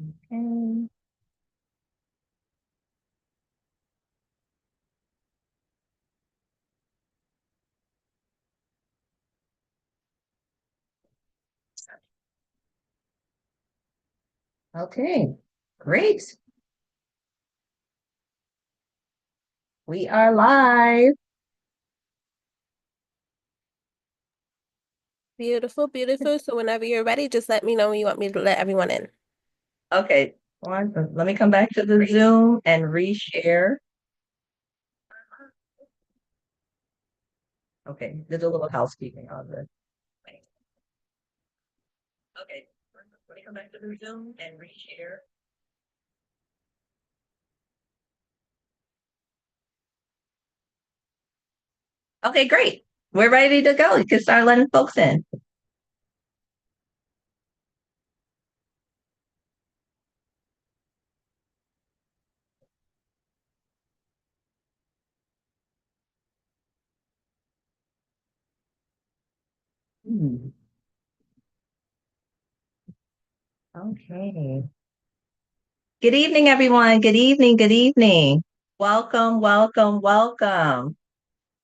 Okay. Okay, great. We are live. Beautiful, beautiful. So whenever you're ready, just let me know when you want me to let everyone in. Okay, let me come back to the Zoom and reshare. Okay, there's a little housekeeping on this. Okay, let me come back to the Zoom and reshare. Okay, great. We're ready to go. You can start letting folks in. Hmm, okay. Good evening, everyone. Good evening. Good evening. Welcome, welcome, welcome.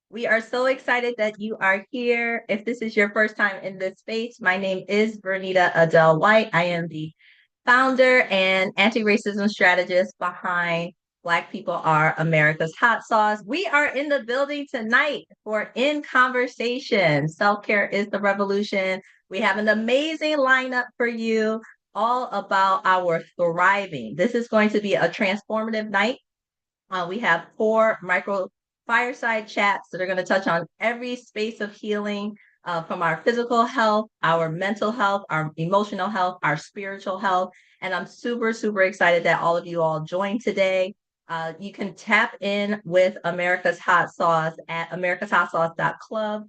We are so excited that you are here. If this is your first time in this space, my name is Bernita Adele White. I am the founder and anti-racism strategist behind Black People Are America's Hot Sauce. We are in the building tonight for In Conversation. Self-care is the revolution. We have an amazing lineup for you, all about our thriving. This is going to be a transformative night. We have 4 micro fireside chats that are going to touch on every space of healing, from our physical health, our mental health, our emotional health, our spiritual health. And I'm super, super excited that all of you all joined today. You can tap in with America's Hot Sauce at americashotsauce.club.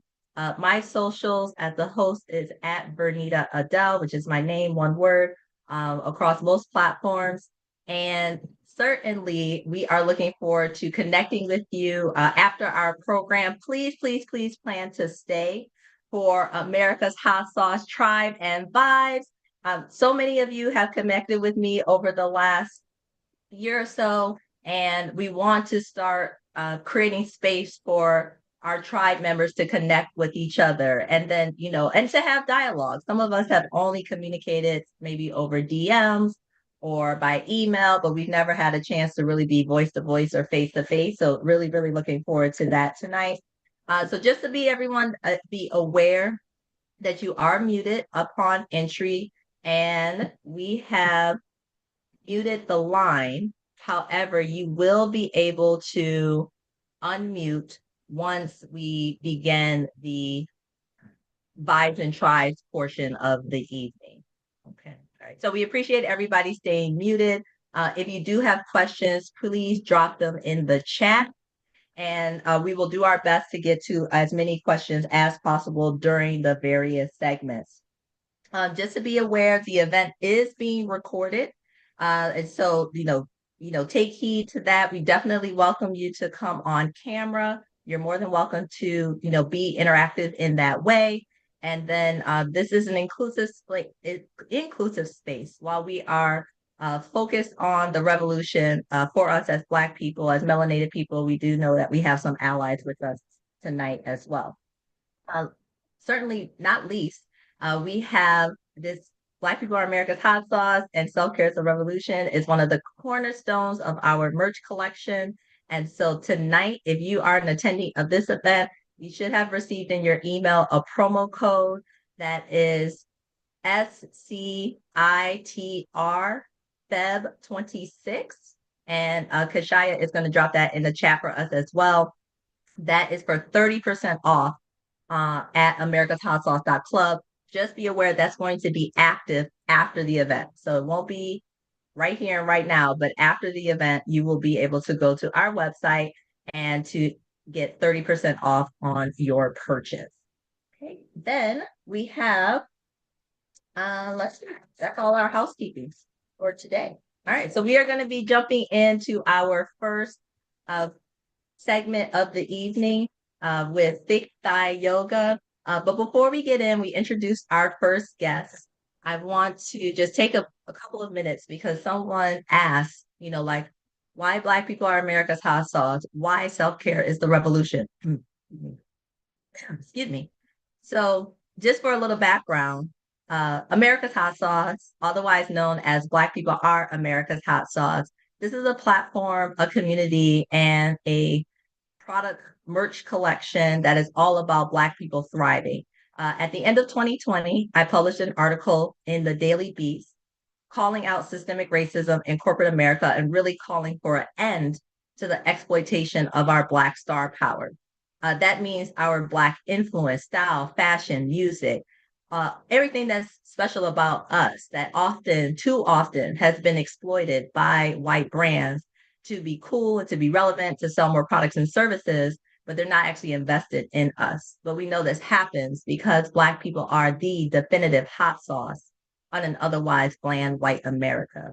My socials as the host is at Bernita Adele, which is my name, one word, across most platforms. And certainly, we are looking forward to connecting with you after our program. Please, please, please plan to stay for America's Hot Sauce Tribe and Vibes. So many of you have connected with me over the last year or so, and we want to start creating space for our tribe members to connect with each other and then, and to have dialogue. Some of us have only communicated maybe over DMs or by email, but we've never had a chance to really be voice to voice or face to face. So, really, really looking forward to that tonight. So, just to be aware that you are muted upon entry, and we have muted the line. However, you will be able to unmute once we begin the vibes and tribes portion of the evening. Okay. All right. So we appreciate everybody staying muted. If you do have questions, please drop them in the chat, and we will do our best to get to as many questions as possible during the various segments. Just to be aware, the event is being recorded, and so take heed to that. We definitely welcome you to come on camera. You're more than welcome to be interactive in that way. And then this is an inclusive space. While we are focused on the revolution, for us as Black people, as melanated people, we do know that we have some allies with us tonight as well. Uh, Certainly not least, we have this Black People Are America's Hot Sauce and Self Care is a Revolution is one of the cornerstones of our merch collection. And so tonight, if you are an attendee of this event, you should have received in your email a promo code that is SCITR Feb 26. And Kashaya is going to drop that in the chat for us as well. That is for 30% off at americashotsauce.club. Just be aware that's going to be active after the event. So it won't be right here and right now, but after the event, you will be able to go to our website and to get 30% off on your purchase. Okay, then we have, let's see, that's all our housekeeping for today. All right, so we are going to be jumping into our first uh, segment of the evening with Thick Thigh Yoga. But before we get in, we introduce our first guest. I want to just take a a couple of minutes because someone asked, like, why Black people are America's hot sauce, why self-care is the revolution. Excuse me. So, just for a little background, America's Hot Sauce, otherwise known as Black People Are America's Hot Sauce, this is a platform, a community, and a product merch collection that is all about Black people thriving. At the end of 2020, I published an article in the Daily Beast calling out systemic racism in corporate America and really calling for an end to the exploitation of our Black star power. That means our Black influence, style, fashion, music, everything that's special about us that often, too often, has been exploited by white brands to be cool and to be relevant, to sell more products and services, but they're not actually invested in us. But we know this happens because Black people are the definitive hot sauce on an otherwise bland white America.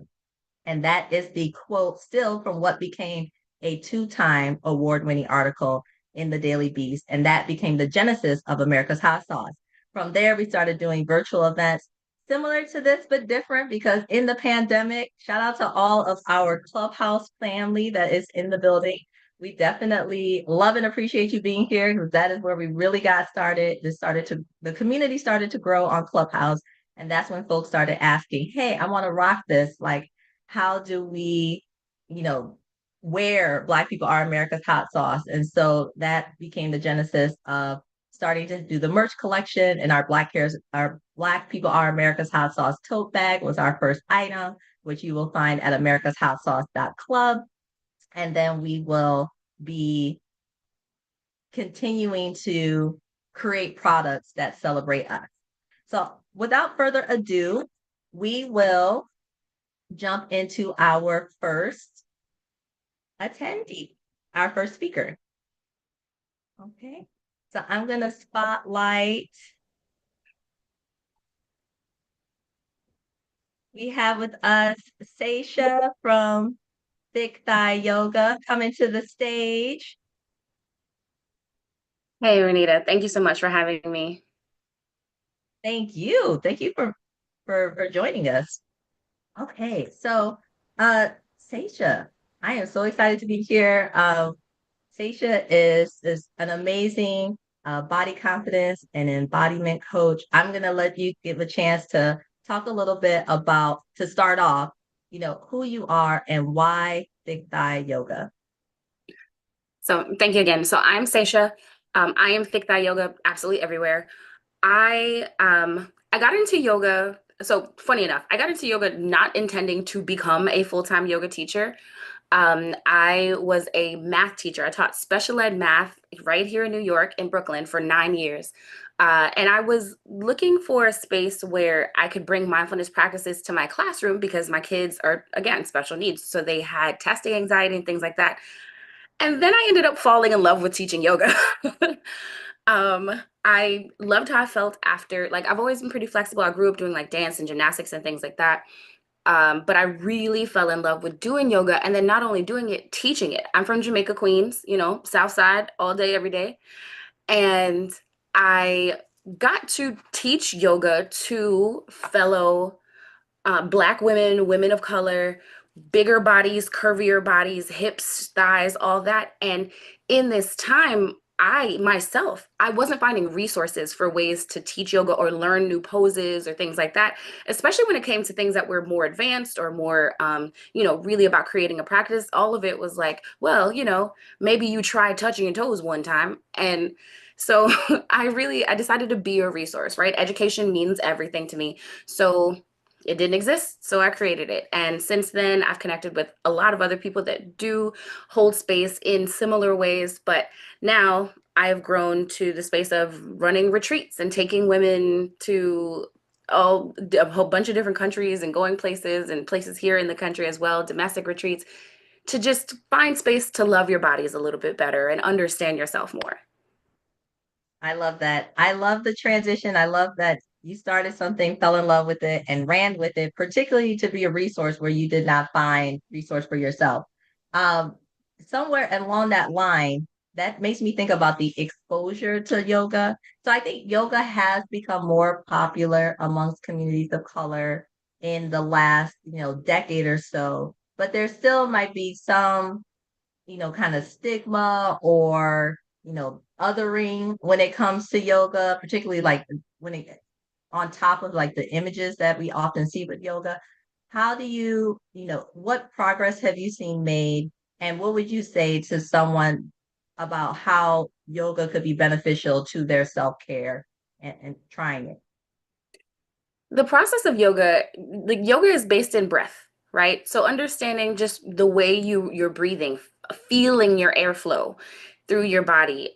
And that is the quote still from what became a two-time award-winning article in the Daily Beast. And that became the genesis of America's Hot Sauce. From there, we started doing virtual events similar to this, but different because in the pandemic, shout out to all of our Clubhouse family that is in the building. We definitely love and appreciate you being here because that is where we really got started. The community started to grow on Clubhouse. And that's when folks started asking, hey, I want to rock this. Like, how do we, you know, where Black people are America's hot sauce? And so that became the genesis of starting to do the merch collection, and our Black people are America's hot sauce tote bag was our first item, which you will find at americashotsauce.club. And then we will be continuing to create products that celebrate us. So without further ado, we will jump into our first attendee, our first speaker. Okay, so I'm going to spotlight. We have with us Seisha from Thick Thigh Yoga coming to the stage. Hey, Renita. Thank you so much for having me. Thank you. Thank you for joining us. Okay, so Seisha, I am so excited to be here. Seisha is an amazing body confidence and embodiment coach. I'm gonna let you give a chance to talk a little bit about, to start off, who you are and why Thick Thigh Yoga. So thank you again. So I'm Seisha. I am Thick Thigh Yoga absolutely everywhere. I got into yoga. So funny enough, I got into yoga not intending to become a full-time yoga teacher. I was a math teacher. I taught special ed math right here in New York, in Brooklyn, for 9 years. And I was looking for a space where I could bring mindfulness practices to my classroom because my kids are, again, special needs. So they had testing anxiety and things like that. And then I ended up falling in love with teaching yoga. I loved how I felt after, like, I've always been pretty flexible. I grew up doing like dance and gymnastics and things like that. But I really fell in love with doing yoga, and then not only doing it, teaching it. I'm from Jamaica, Queens, South Side, all day, every day. And I got to teach yoga to fellow Black women, women of color, bigger bodies, curvier bodies, hips, thighs, all that. And in this time, I wasn't finding resources for ways to teach yoga or learn new poses or things like that, especially when it came to things that were more advanced or more, really about creating a practice. All of it was like, well, maybe you tried touching your toes one time. And so I decided to be a resource, right? Education means everything to me. So it didn't exist, so I created it. And since then, I've connected with a lot of other people that do hold space in similar ways. But now I have grown to the space of running retreats and taking women to a whole bunch of different countries and going places and places here in the country as well, domestic retreats, to just find space to love your bodies a little bit better and understand yourself more. I love that. I love the transition. I love that you started something, fell in love with it, and ran with it, particularly to be a resource where you did not find resource for yourself. Um, Somewhere along that line, that makes me think about the exposure to yoga. So I think yoga has become more popular amongst communities of color. in the last, decade or so, but there still might be some, kind of stigma or, othering when it comes to yoga, particularly like when it on top of like the images that we often see with yoga. How do you, what progress have you seen made? And what would you say to someone about how yoga could be beneficial to their self-care and trying it? The process of yoga, like yoga is based in breath, right? So understanding just the way you're breathing, feeling your airflow through your body,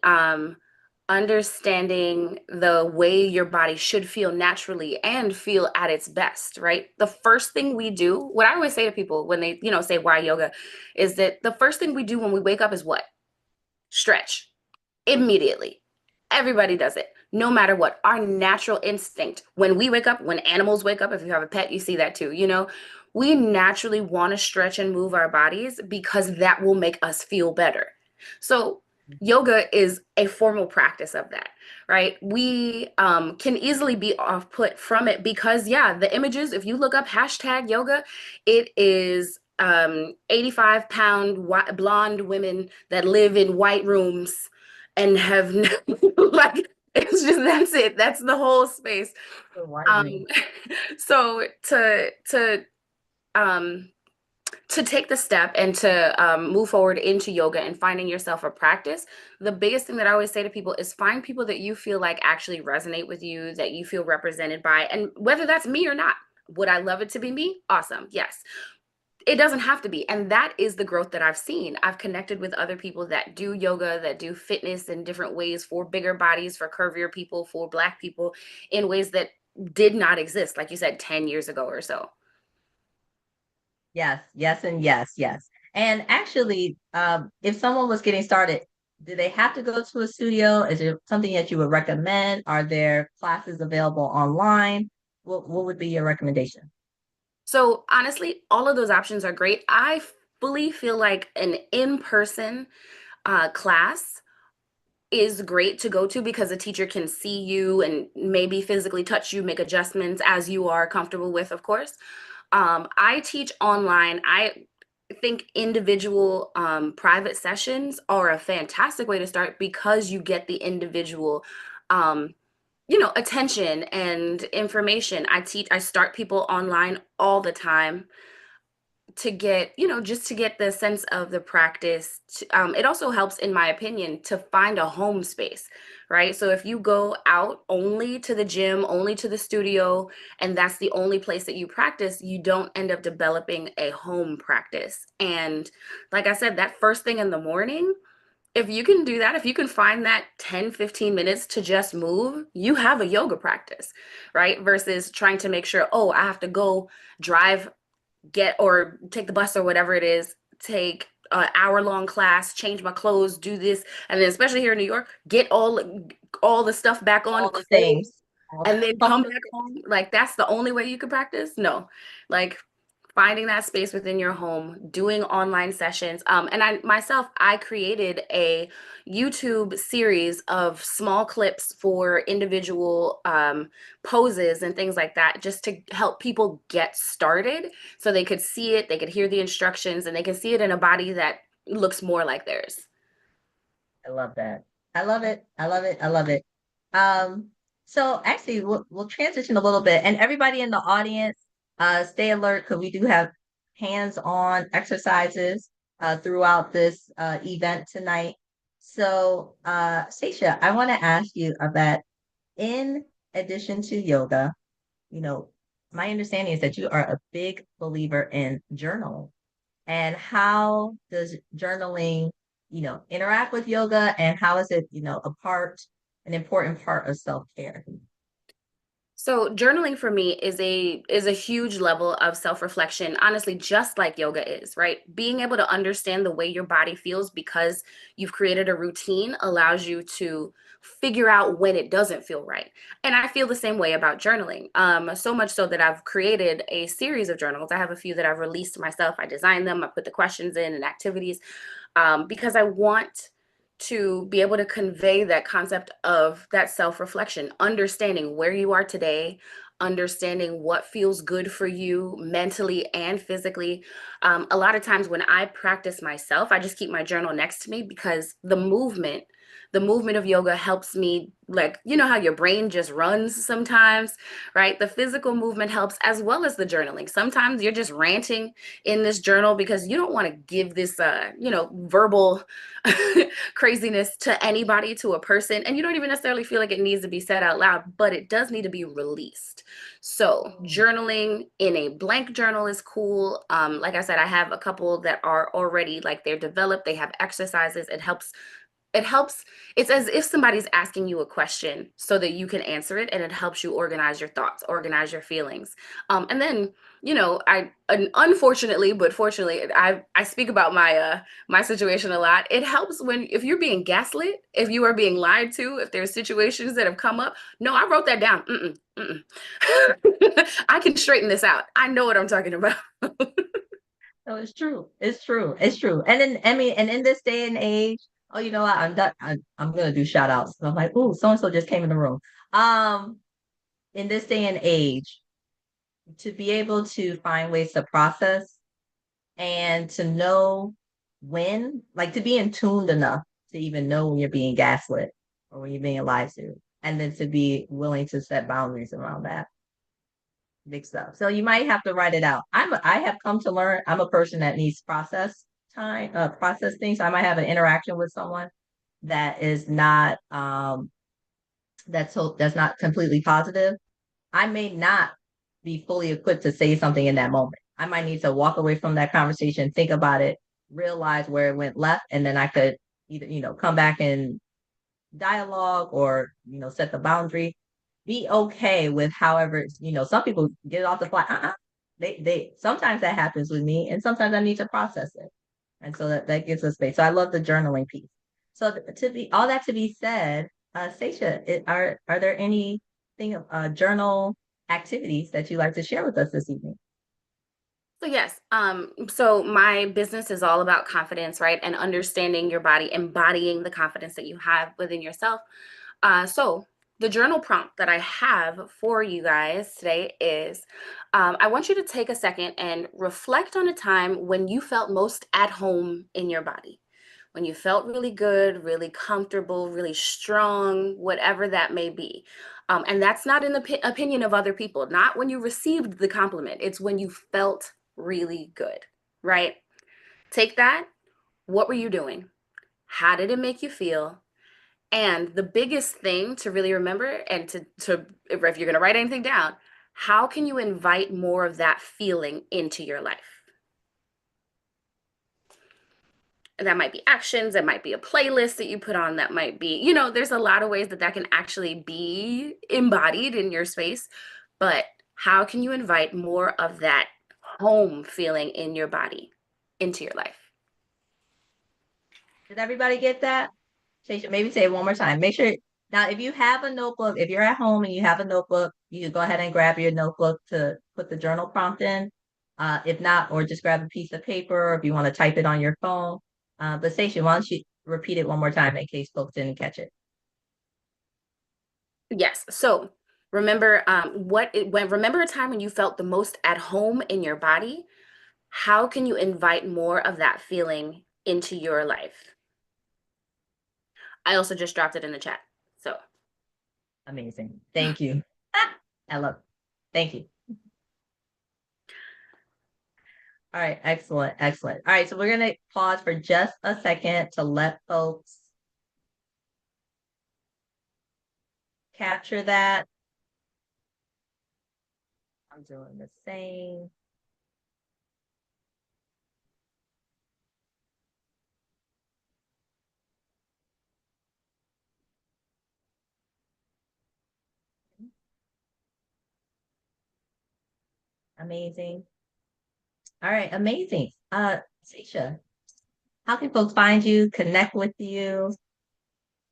understanding the way your body should feel naturally and feel at its best, right? The first thing we do, what I always say to people when they, say why yoga, is that the first thing we do when we wake up is what? Stretch immediately. Everybody does it, no matter what. Our natural instinct when we wake up, when animals wake up, if you have a pet, you see that too, we naturally want to stretch and move our bodies because that will make us feel better. So, yoga is a formal practice of that, right? We can easily be off put from it because, yeah, the images, if you look up hashtag yoga, it is 85-pound blonde women that live in white rooms and have like it's just that's it. That's the whole space. The white Um, room. so um to take the step and to move forward into yoga and finding yourself a practice, the biggest thing that I always say to people is find people that you feel like actually resonate with you, that you feel represented by, and whether that's me or not. Would I love it to be me? Awesome. Yes. It doesn't have to be. And that is the growth that I've seen. I've connected with other people that do yoga, that do fitness in different ways for bigger bodies, for curvier people, for Black people in ways that did not exist, like you said, 10 years ago or so. Yes, yes, and yes, yes. And actually, if someone was getting started, do they have to go to a studio? Is it something that you would recommend? Are there classes available online? What would be your recommendation? So honestly, all of those options are great. I fully feel like an in-person class is great to go to because a teacher can see you and maybe physically touch you, make adjustments as you are comfortable with, of course. I teach online. I think individual private sessions are a fantastic way to start because you get the individual um, attention and information. I start people online all the time to get, just to get the sense of the practice. It also helps, in my opinion, to find a home space, right? So if you go out only to the gym, only to the studio, and that's the only place that you practice, you don't end up developing a home practice. And like I said, that first thing in the morning, if you can do that, if you can find that 10, 15 minutes to just move, you have a yoga practice, right? Versus trying to make sure, oh, I have to go drive, get or take the bus or whatever it is, take an hour-long class, change my clothes, do this, and then especially here in New York, get all the stuff back on All the clothes, things. All and then the- come back home. Like that's the only way you could practice? No. Like finding that space within your home, doing online sessions. And I created a YouTube series of small clips for individual poses and things like that, just to help people get started so they could see it, they could hear the instructions, and they can see it in a body that looks more like theirs. I love that. I love it. I love it. I love it. Um, so actually we'll transition a little bit and everybody in the audience, stay alert because we do have hands-on exercises throughout this event tonight. So Stacia, I want to ask you about in addition to yoga, you know, my understanding is that you are a big believer in journaling. And how does journaling, interact with yoga and how is it, an important part of self-care? So journaling for me is a huge level of self-reflection, honestly, just like yoga is, right? Being able to understand the way your body feels because you've created a routine allows you to figure out when it doesn't feel right. And I feel the same way about journaling. So much so that I've created a series of journals. I have a few that I've released myself. I designed them, I put the questions in and activities because I want to be able to convey that concept of that self-reflection, understanding where you are today, understanding what feels good for you mentally and physically. A lot of times when I practice myself, I just keep my journal next to me because the movement of yoga helps me, like, you know how your brain just runs sometimes, right? The physical movement helps as well as the journaling. Sometimes you're just ranting in this journal because you don't want to give this, verbal craziness to anybody, to a person, and you don't even necessarily feel like it needs to be said out loud, but it does need to be released. So journaling in a blank journal is cool. Like I said, I have a couple that are already, like, they're developed, they have exercises. It helps. It's as if somebody's asking you a question so that you can answer it, and it helps you organize your thoughts, organize your feelings. And then, unfortunately, but fortunately, I speak about my situation a lot. It helps when, if you're being gaslit, if you are being lied to, if there's situations that have come up. No, I wrote that down. I can straighten this out. I know what I'm talking about. No, it's true. It's true. It's true. And then, I mean, and in this day and age, oh, you know what? I'm done. I'm gonna do shout outs. I'm like, ooh, so and so just came in the room. Um, in this day and age, to be able to find ways to process and to know when, like, to be in tuned enough to even know when you're being gaslit or when you're being lied to, and then to be willing to set boundaries around that. Big stuff. So you might have to write it out. I have come to learn I'm a person that needs process things. So I might have an interaction with someone that is not that's not completely positive. I may not be fully equipped to say something in that moment. I might need to walk away from that conversation, think about it, realize where it went left, and then I could either, come back and dialogue or, set the boundary. Be okay with however, some people get off the fly. They sometimes that happens with me, and sometimes I need to process it. And so that gives us space. So I love the journaling piece. So to be all that to be said, Stacia, are there anything journal activities that you like to share with us this evening? So yes, so my business is all about confidence, right? And understanding your body, embodying the confidence that you have within yourself. So the journal prompt that I have for you guys today is, I want you to take a second and reflect on a time when you felt most at home in your body, when you felt really good, really comfortable, really strong, whatever that may be. And that's not in the opinion of other people, not when you received the compliment. It's when you felt really good, right? Take that. What were you doing? How did it make you feel? And the biggest thing to really remember, and to if you're going to write anything down, how can you invite more of that feeling into your life? And that might be actions, that might be a playlist that you put on, that might be, there's a lot of ways that can actually be embodied in your space. But how can you invite more of that home feeling in your body into your life? Did everybody get that? Maybe say it one more time. Make sure now, if you have a notebook, if you're at home and you have a notebook, you can go ahead and grab your notebook to put the journal prompt in. If not, or just grab a piece of paper, or if you want to type it on your phone. But Stacia, why don't you repeat it one more time in case folks didn't catch it? Yes. So remember, remember a time when you felt the most at home in your body. How can you invite more of that feeling into your life? I also just dropped it in the chat. So Amazing. Thank you. I love it. Thank you. All right, excellent, excellent. All right, so we're gonna pause for just a second to let folks capture that. I'm doing the same. Amazing. All right, amazing. Stacia, how can folks find you, connect with you?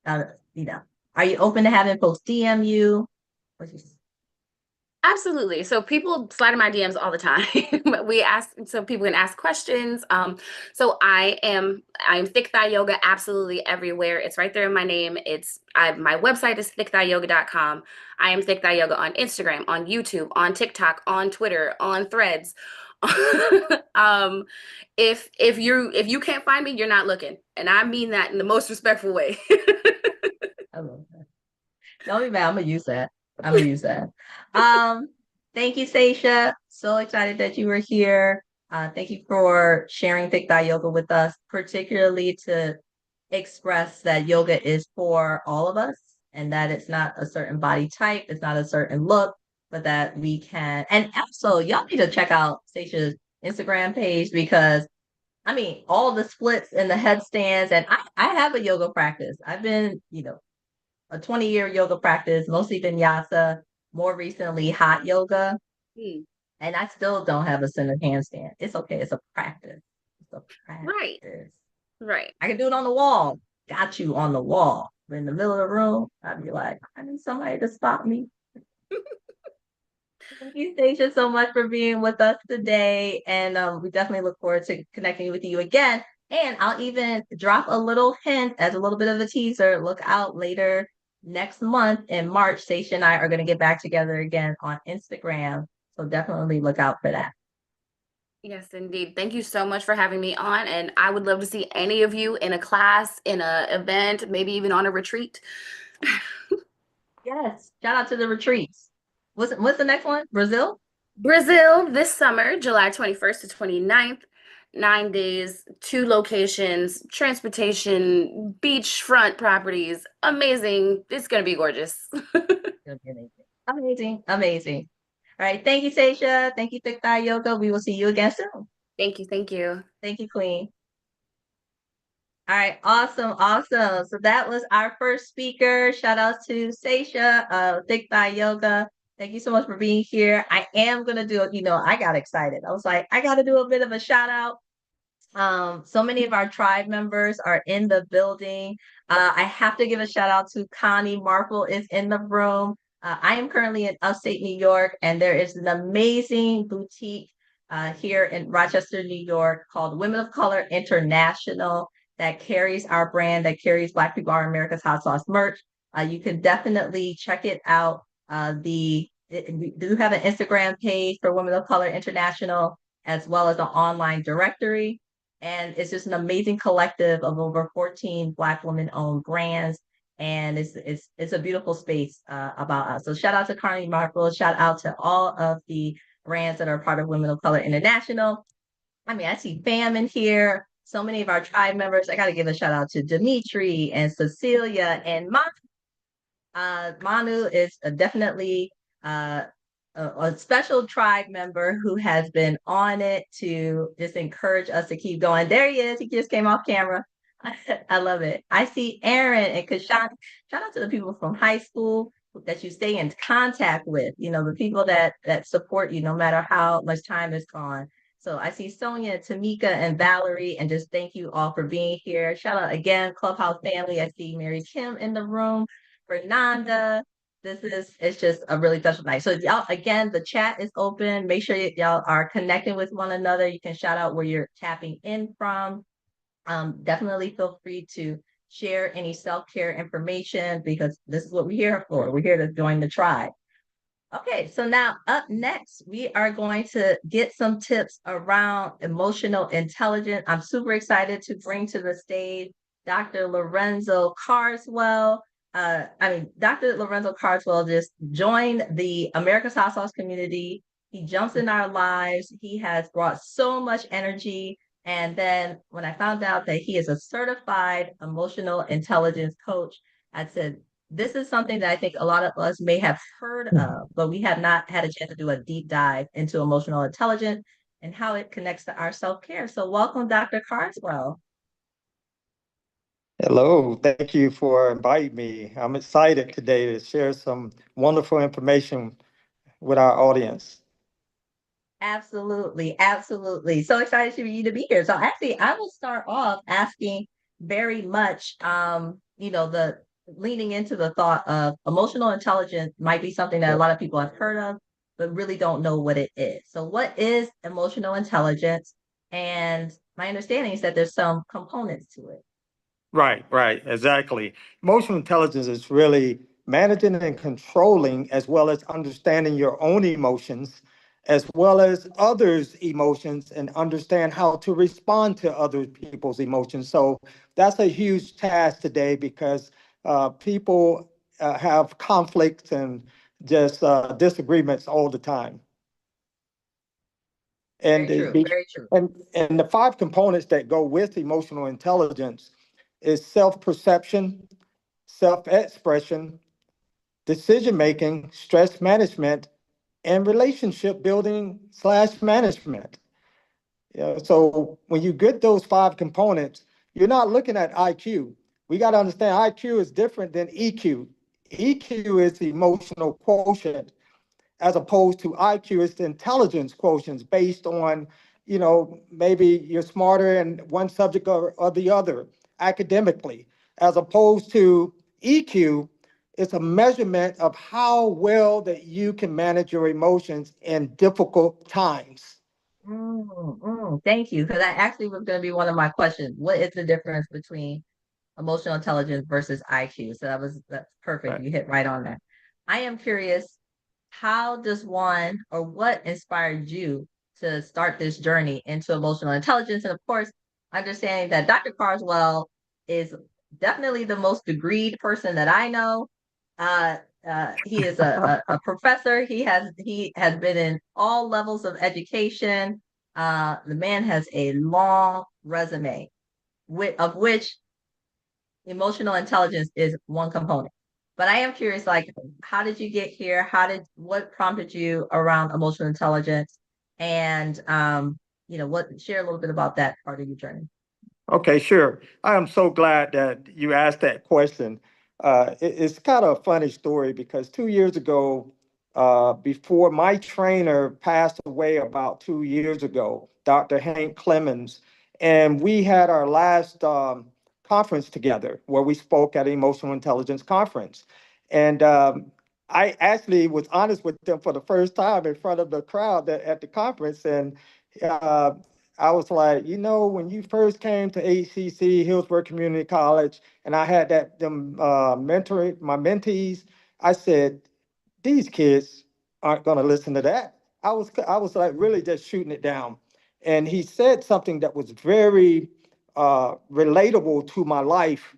Uh, you know, are you open to having folks DM you? What's your- Absolutely. So people slide in my DMs all the time. We ask so people can ask questions. So I'm Thick Thigh Yoga absolutely everywhere. It's right there in my name. My website is thickthighyoga.com. I am Thick Thigh Yoga on Instagram, on YouTube, on TikTok, on Twitter, on Threads. um, if you can't find me, you're not looking, and I mean that in the most respectful way. I love that. Don't be mad. I'm gonna use that. I'm gonna use that. Um, Thank you, Seisha. So excited that you were here. Thank you for sharing Thick Thigh Yoga with us, particularly to express that yoga is for all of us and that it's not a certain body type, it's not a certain look, but that we can. And also, y'all need to check out Seisha's Instagram page because I mean, all the splits and the headstands, and I have a yoga practice. I've been, a 20-year yoga practice, mostly vinyasa, more recently hot yoga, Hmm. and I still don't have a centered handstand. It's okay. It's a practice. It's a Right, practice. right. I can do it on the wall. Got you on the wall. But in the middle of the room, I'd be like, I need somebody to spot me. Thank you, Stacia, so much for being with us today. And we definitely look forward to connecting with you again. And I'll even drop a little hint as a little bit of a teaser. Look out later next month in March. Stacia and I are going to get back together again on Instagram. So definitely look out for that. Yes, indeed. Thank you so much for having me on. And I would love to see any of you in a class, in a event, maybe even on a retreat. Yes. Shout out to the retreats. What's the next one? Brazil? Brazil this summer, July 21st to 29th. 9 days, 2 locations, transportation, beachfront properties. Amazing. It's going to be gorgeous. It'll be amazing. Amazing. Amazing. All right. Thank you, Stacia. Thank you, Thick Thigh Yoga. We will see you again soon. Thank you. Thank you. Thank you, Queen. All right, awesome, awesome. So that was our first speaker. Shout out to Seisha of Thick Thigh Yoga. Thank you so much for being here. I am gonna do it. I got excited. I was like, I gotta do a bit of a shout out. So many of our tribe members are in the building. I have to give a shout out to Connie Marple is in the room. I am currently in upstate New York, and there is an amazing boutique here in Rochester, New York called Women of Color International that carries our brand, that carries Black People Are America's Hot Sauce merch. You can definitely check it out. We do have an Instagram page for Women of Color International, as well as an online directory. And it's just an amazing collective of over 14 Black women-owned brands. And it's a beautiful space about us. So shout out to Carney Marple. Shout out to all of the brands that are part of Women of Color International. I mean, I see Fam in here. So many of our tribe members. I got to give a shout out to Dimitri and Cecilia and Manu is definitely a special tribe member who has been on it to just encourage us to keep going. There he is. He just came off camera. I love it. I see Aaron and Kashan. Shout out to the people from high school that you stay in contact with, the people that support you no matter how much time has gone. So I see Sonia, Tamika, and Valerie, and just thank you all for being here. Shout out again, Clubhouse family. I see Mary Kim in the room. Fernanda. It's just a really special night. So y'all, again, the chat is open. Make sure y'all are connecting with one another. You can shout out where you're tapping in from. Definitely feel free to share any self-care information because this is what we're here for. We're here to join the tribe. Okay, so now up next, we are going to get some tips around emotional intelligence. I'm super excited to bring to the stage Dr. Lorenzo Carswell. Dr. Lorenzo Carswell just joined the America's Hot Sauce community. He jumps in our lives. He has brought so much energy. And then when I found out that he is a certified emotional intelligence coach, I said, this is something that I think a lot of us may have heard of, but we have not had a chance to do a deep dive into emotional intelligence and how it connects to our self-care. So welcome, Dr. Carswell. Hello, thank you for inviting me. I'm excited today to share some wonderful information with our audience. Absolutely, absolutely. So excited for you to be here. So actually, I will start off asking very much, the leaning into the thought of emotional intelligence might be something that a lot of people have heard of, but really don't know what it is. So what is emotional intelligence? And my understanding is that there's some components to it. Right, right, exactly. Emotional intelligence is really managing and controlling, as well as understanding your own emotions, as well as others' emotions, and understand how to respond to other people's emotions. So that's a huge task today because people have conflicts and just disagreements all the time. And Very true, very true. and the five components that go with emotional intelligence is self-perception, self-expression, decision-making, stress management, and relationship building slash management. So when you get those five components, you're not looking at IQ. We got to understand IQ is different than EQ. EQ is the emotional quotient, as opposed to IQ is the intelligence quotients based on, maybe you're smarter in one subject or the other academically, as opposed to EQ. It's a measurement of how well that you can manage your emotions in difficult times. Thank you, because that actually was going to be one of my questions. What is the difference between emotional intelligence versus IQ? So that's perfect. Right. You hit right on that. I am curious, how does one or what inspired you to start this journey into emotional intelligence? And of course, understanding that Dr. Carswell is definitely the most degreed person that I know. Uh, he is a professor. He has been in all levels of education. The man has a long resume, of which emotional intelligence is one component. But I am curious, like, how did you get here? What prompted you around emotional intelligence? And share a little bit about that part of your journey. Okay, sure. I am so glad that you asked that question. It's kind of a funny story because 2 years ago, before my trainer passed away about 2 years ago, Dr. Hank Clemens, and we had our last conference together where we spoke at an emotional intelligence conference. And I actually was honest with them for the first time in front of the crowd at the conference. And uh, I was like, when you first came to HCC, Hillsborough Community College, and I had them mentoring my mentees, I said, these kids aren't going to listen to that. I was like really just shooting it down. And he said something that was very relatable to my life.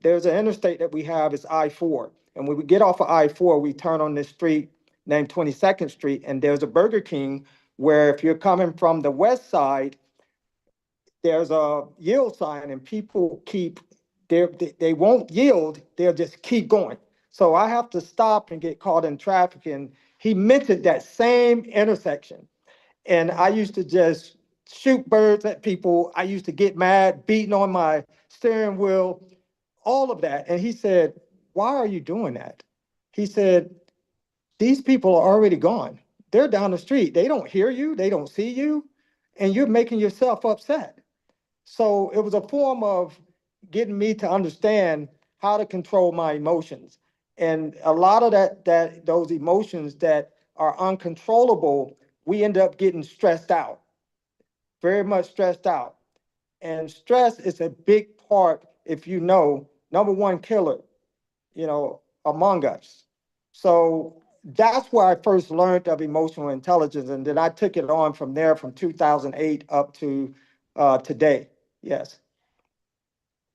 There's an interstate that we have is I-4. And when we get off of I-4, we turn on this street named 22nd Street, and there's a Burger King where if you're coming from the west side, there's a yield sign and people they won't yield, they'll just keep going. So I have to stop and get caught in traffic. And he mentioned that same intersection. And I used to just shoot birds at people. I used to get mad, beating on my steering wheel, all of that. And he said, why are you doing that? He said, these people are already gone. They're down the street. They don't hear you. They don't see you. And you're making yourself upset. So it was a form of getting me to understand how to control my emotions. And a lot of those emotions that are uncontrollable, we end up getting stressed out, very much stressed out. And stress is a big part, if you know, number one killer, among us. So that's where I first learned of emotional intelligence. And then I took it on from there from 2008 up to today. Yes.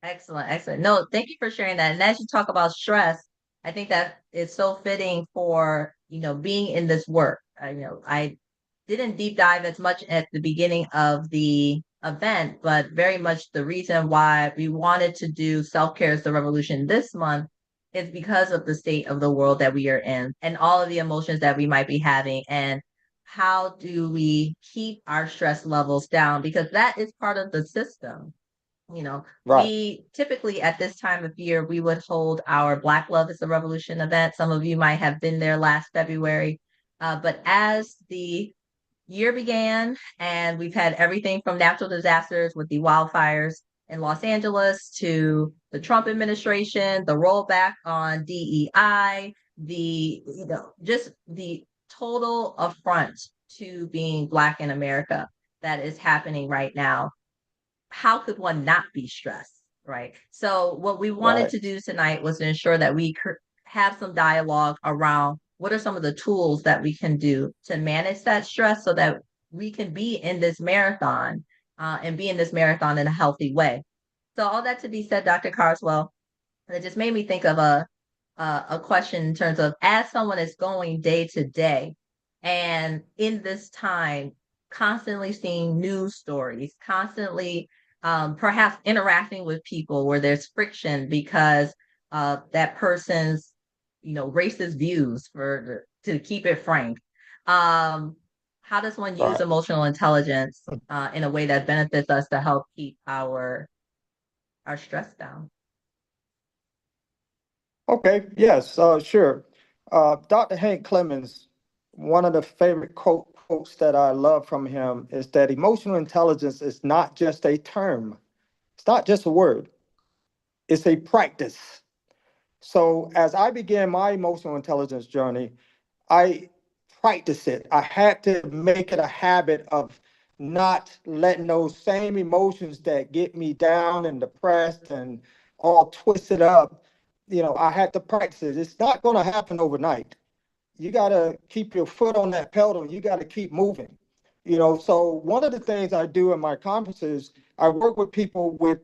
Excellent, excellent. No, thank you for sharing that. And as you talk about stress, I think that is so fitting for, being in this work. I didn't deep dive as much at the beginning of the event, but very much the reason why we wanted to do Self-Care is the Revolution this month is because of the state of the world that we are in and all of the emotions that we might be having. And how do we keep our stress levels down? Because that is part of the system. Right. We typically at this time of year, we would hold our Black Love is the Revolution event. Some of you might have been there last February. But as the year began and we've had everything from natural disasters with the wildfires in Los Angeles to the Trump administration, the rollback on DEI, just the total affront to being Black in America that is happening right now, how could one not be stressed, right? So what we wanted Right. to do tonight was to ensure that we have some dialogue around what are some of the tools that we can do to manage that stress so that we can be in this marathon and be in this marathon in a healthy way. So all that to be said, Dr. Carswell, it just made me think of a question in terms of as someone is going day to day, and in this time, constantly seeing news stories, constantly perhaps interacting with people where there's friction because that person's racist views to keep it frank. Um, how does one use Right. emotional intelligence in a way that benefits us to help keep our stress down? Okay, yes, sure. Dr. Hank Clemens, one of the favorite quotes that I love from him is that emotional intelligence is not just a term, it's not just a word, it's a practice. So as I began my emotional intelligence journey, I practiced it. I had to make it a habit of not letting those same emotions that get me down and depressed and all twisted up, I had to practice it. It's not going to happen overnight. You got to keep your foot on that pedal. You got to keep moving. So one of the things I do in my conferences, I work with people with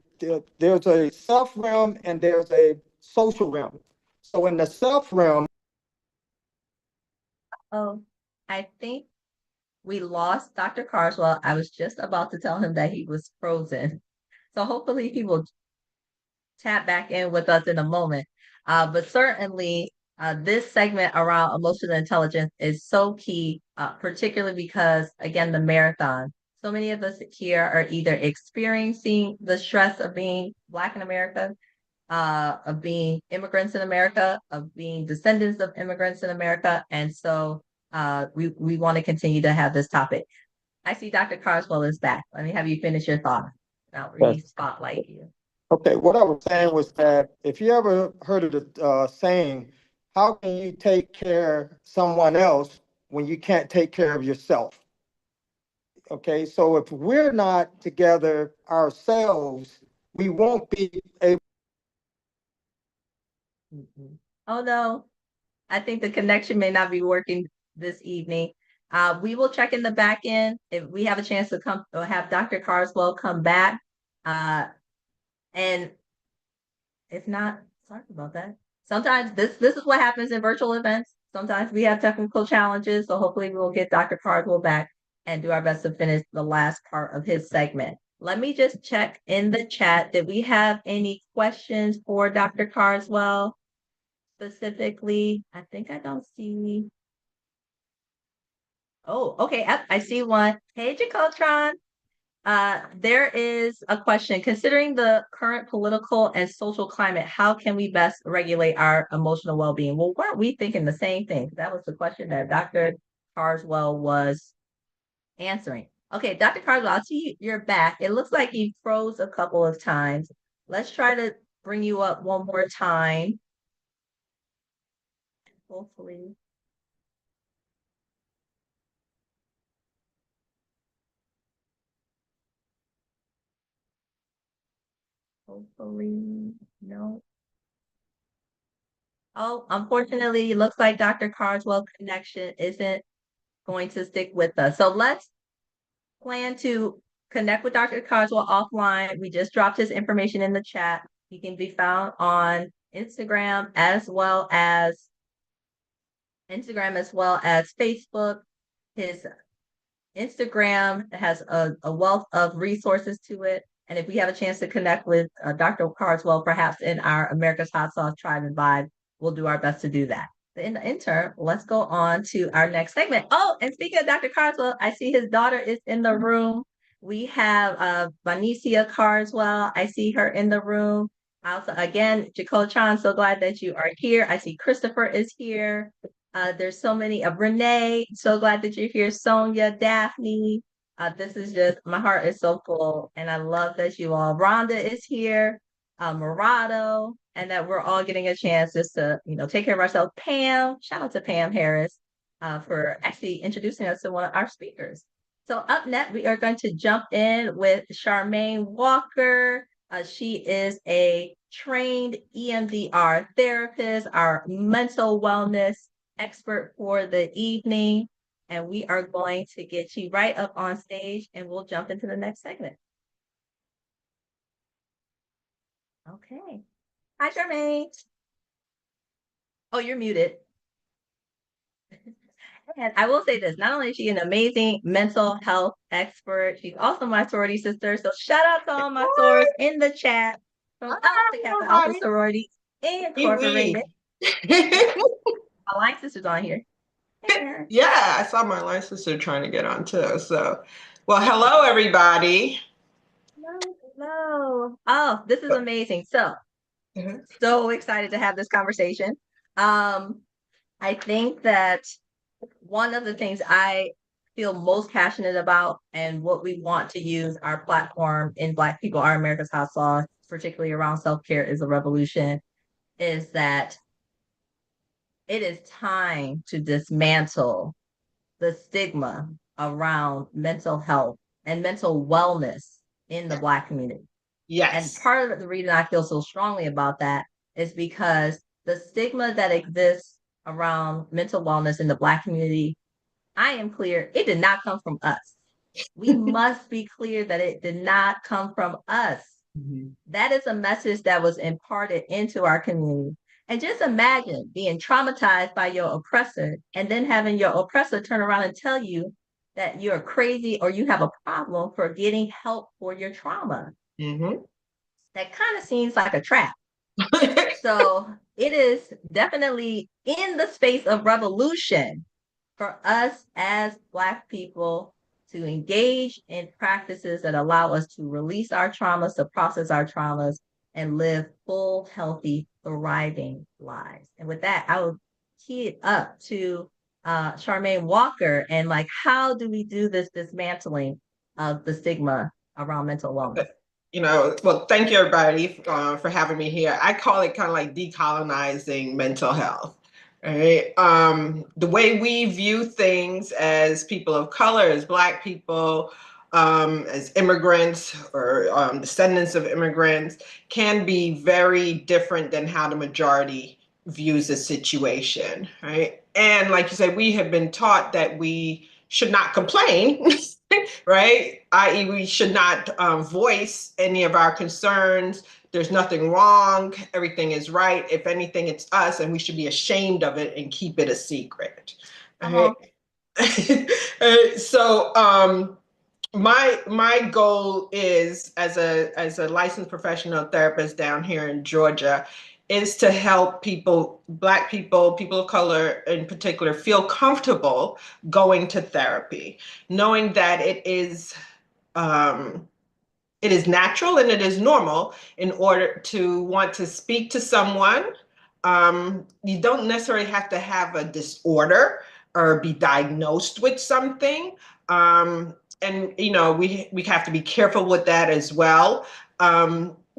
there's a self realm and there's a social realm. So in the self realm, Oh, I think we lost Dr. Carswell. I was just about to tell him that he was frozen. So hopefully he will tap back in with us in a moment. But certainly, this segment around emotional intelligence is so key, particularly because, again, the marathon. So many of us here are either experiencing the stress of being Black in America, of being immigrants in America, of being descendants of immigrants in America. And so we want to continue to have this topic. I see Dr. Carswell is back. Let me have you finish your thought. I'll re-spotlight you. okay, what I was saying was that if you ever heard of the saying, how can you take care of someone else when you can't take care of yourself? Okay, so if we're not together ourselves, we won't be able. Mhm. Oh no, I think the connection may not be working this evening. We will check in the back end if we have a chance to come or have Dr. Carswell come back. Uh, and if not, sorry about that. Sometimes this is what happens in virtual events. Sometimes we have technical challenges, so hopefully we'll get Dr. Carswell back and do our best to finish the last part of his segment. Let me just check in the chat. Did we have any questions for Dr. Carswell specifically? I think I don't see. Oh, okay. I see one. Hey, Jacotron. There is a question. Considering the current political and social climate, how can we best regulate our emotional well-being? Well, weren't we thinking the same thing? That was the question that Dr. Carswell was answering. Okay, Dr. Carswell, I see you're back. It looks like you froze a couple of times. Let's try to bring you up one more time. Hopefully. Hopefully. No. Oh, unfortunately, it looks like Dr. Carswell connection isn't going to stick with us. So let's plan to connect with Dr. Carswell offline. We just dropped his information in the chat. He can be found on Instagram as well as Facebook. His Instagram has a wealth of resources to it. And if we have a chance to connect with Dr. Carswell, perhaps in our America's Hot Sauce Tribe and Vibe, we'll do our best to do that. In the interim, let's go on to our next segment. Oh, and speaking of Dr. Carswell, I see his daughter is in the room. We have Vanicia Carswell. I see her in the room. Also, again, Jacole Chan, so glad that you are here. I see Christopher is here. There's so many of Renee. So glad that you're here. Sonia, Daphne. This is just my heart is so full, and I love that you all. Rhonda is here, Murado, and that we're all getting a chance just to take care of ourselves. Pam, shout out to Pam Harris. for actually introducing us to one of our speakers. So up next, we are going to jump in with Charmaine Walker. She is a trained EMDR therapist, our mental wellness expert for the evening. And we are going to get you right up on stage and we'll jump into the next segment. Okay. Hi, Charmaine. Oh, you're muted. And I will say this, not only is she an amazing mental health expert, she's also my sorority sister. So shout out to all my sorors in the chat from Alpha Kappa Alpha Sorority Incorporated. My line sister's on here. Hey. Yeah, I saw my line sister trying to get on too. So, well, hello, everybody. Hello. Oh, this is amazing. So, so excited to have this conversation. I think that one of the things I feel most passionate about and what we want to use our platform in Black People Are America's Hot Sauce, particularly around self-care is a revolution, is that it is time to dismantle the stigma around mental health and mental wellness in the Black community. Yes. And part of the reason I feel so strongly about that is because the stigma that exists around mental wellness in the Black community, I am clear, it did not come from us. We must be clear that it did not come from us. Mm-hmm. That is a message that was imparted into our community. And just imagine being traumatized by your oppressor and then having your oppressor turn around and tell you that you're crazy or you have a problem for getting help for your trauma. Mm-hmm. That kind of seems like a trap. So it is definitely in the space of revolution for us as Black people to engage in practices that allow us to release our traumas, to process our traumas, and live full, healthy, thriving lives. And with that, I will key it up to Charmaine Walker and like, how do we do this dismantling of the stigma around mental wellness? Well, thank you everybody for having me here. I call it kind of like decolonizing mental health. Right. The way we view things as people of color, as Black people, as immigrants or descendants of immigrants, can be very different than how the majority views the situation. Right. And like you said, we have been taught that we should not complain. Right? I.e., we should not voice any of our concerns. There's nothing wrong. Everything is right. If anything, it's us, and we should be ashamed of it and keep it a secret. Right? So my goal is, as a licensed professional therapist down here in Georgia, is to help people, Black people, people of color in particular, feel comfortable going to therapy, knowing that it is natural and it is normal in order to want to speak to someone. You don't necessarily have to have a disorder or be diagnosed with something. And we have to be careful with that as well.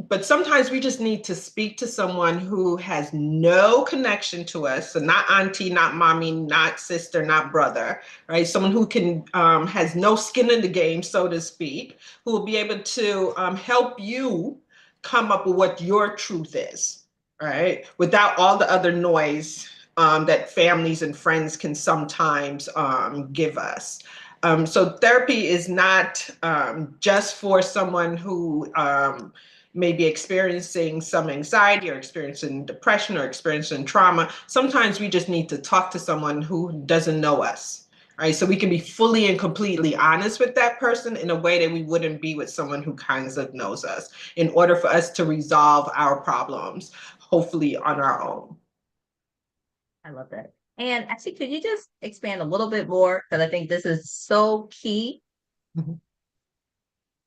But sometimes we just need to speak to someone who has no connection to us. So not auntie, not mommy, not sister, not brother, right? Someone who can has no skin in the game, so to speak, who will be able to help you come up with what your truth is, right? Without all the other noise that families and friends can sometimes give us. So therapy is not just for someone who may be experiencing some anxiety or experiencing depression or experiencing trauma. Sometimes we just need to talk to someone who doesn't know us, right? So we can be fully and completely honest with that person in a way that we wouldn't be with someone who kind of knows us, in order for us to resolve our problems, hopefully on our own. I love that. And actually, could you just expand a little bit more? Because I think this is so key. Mm-hmm.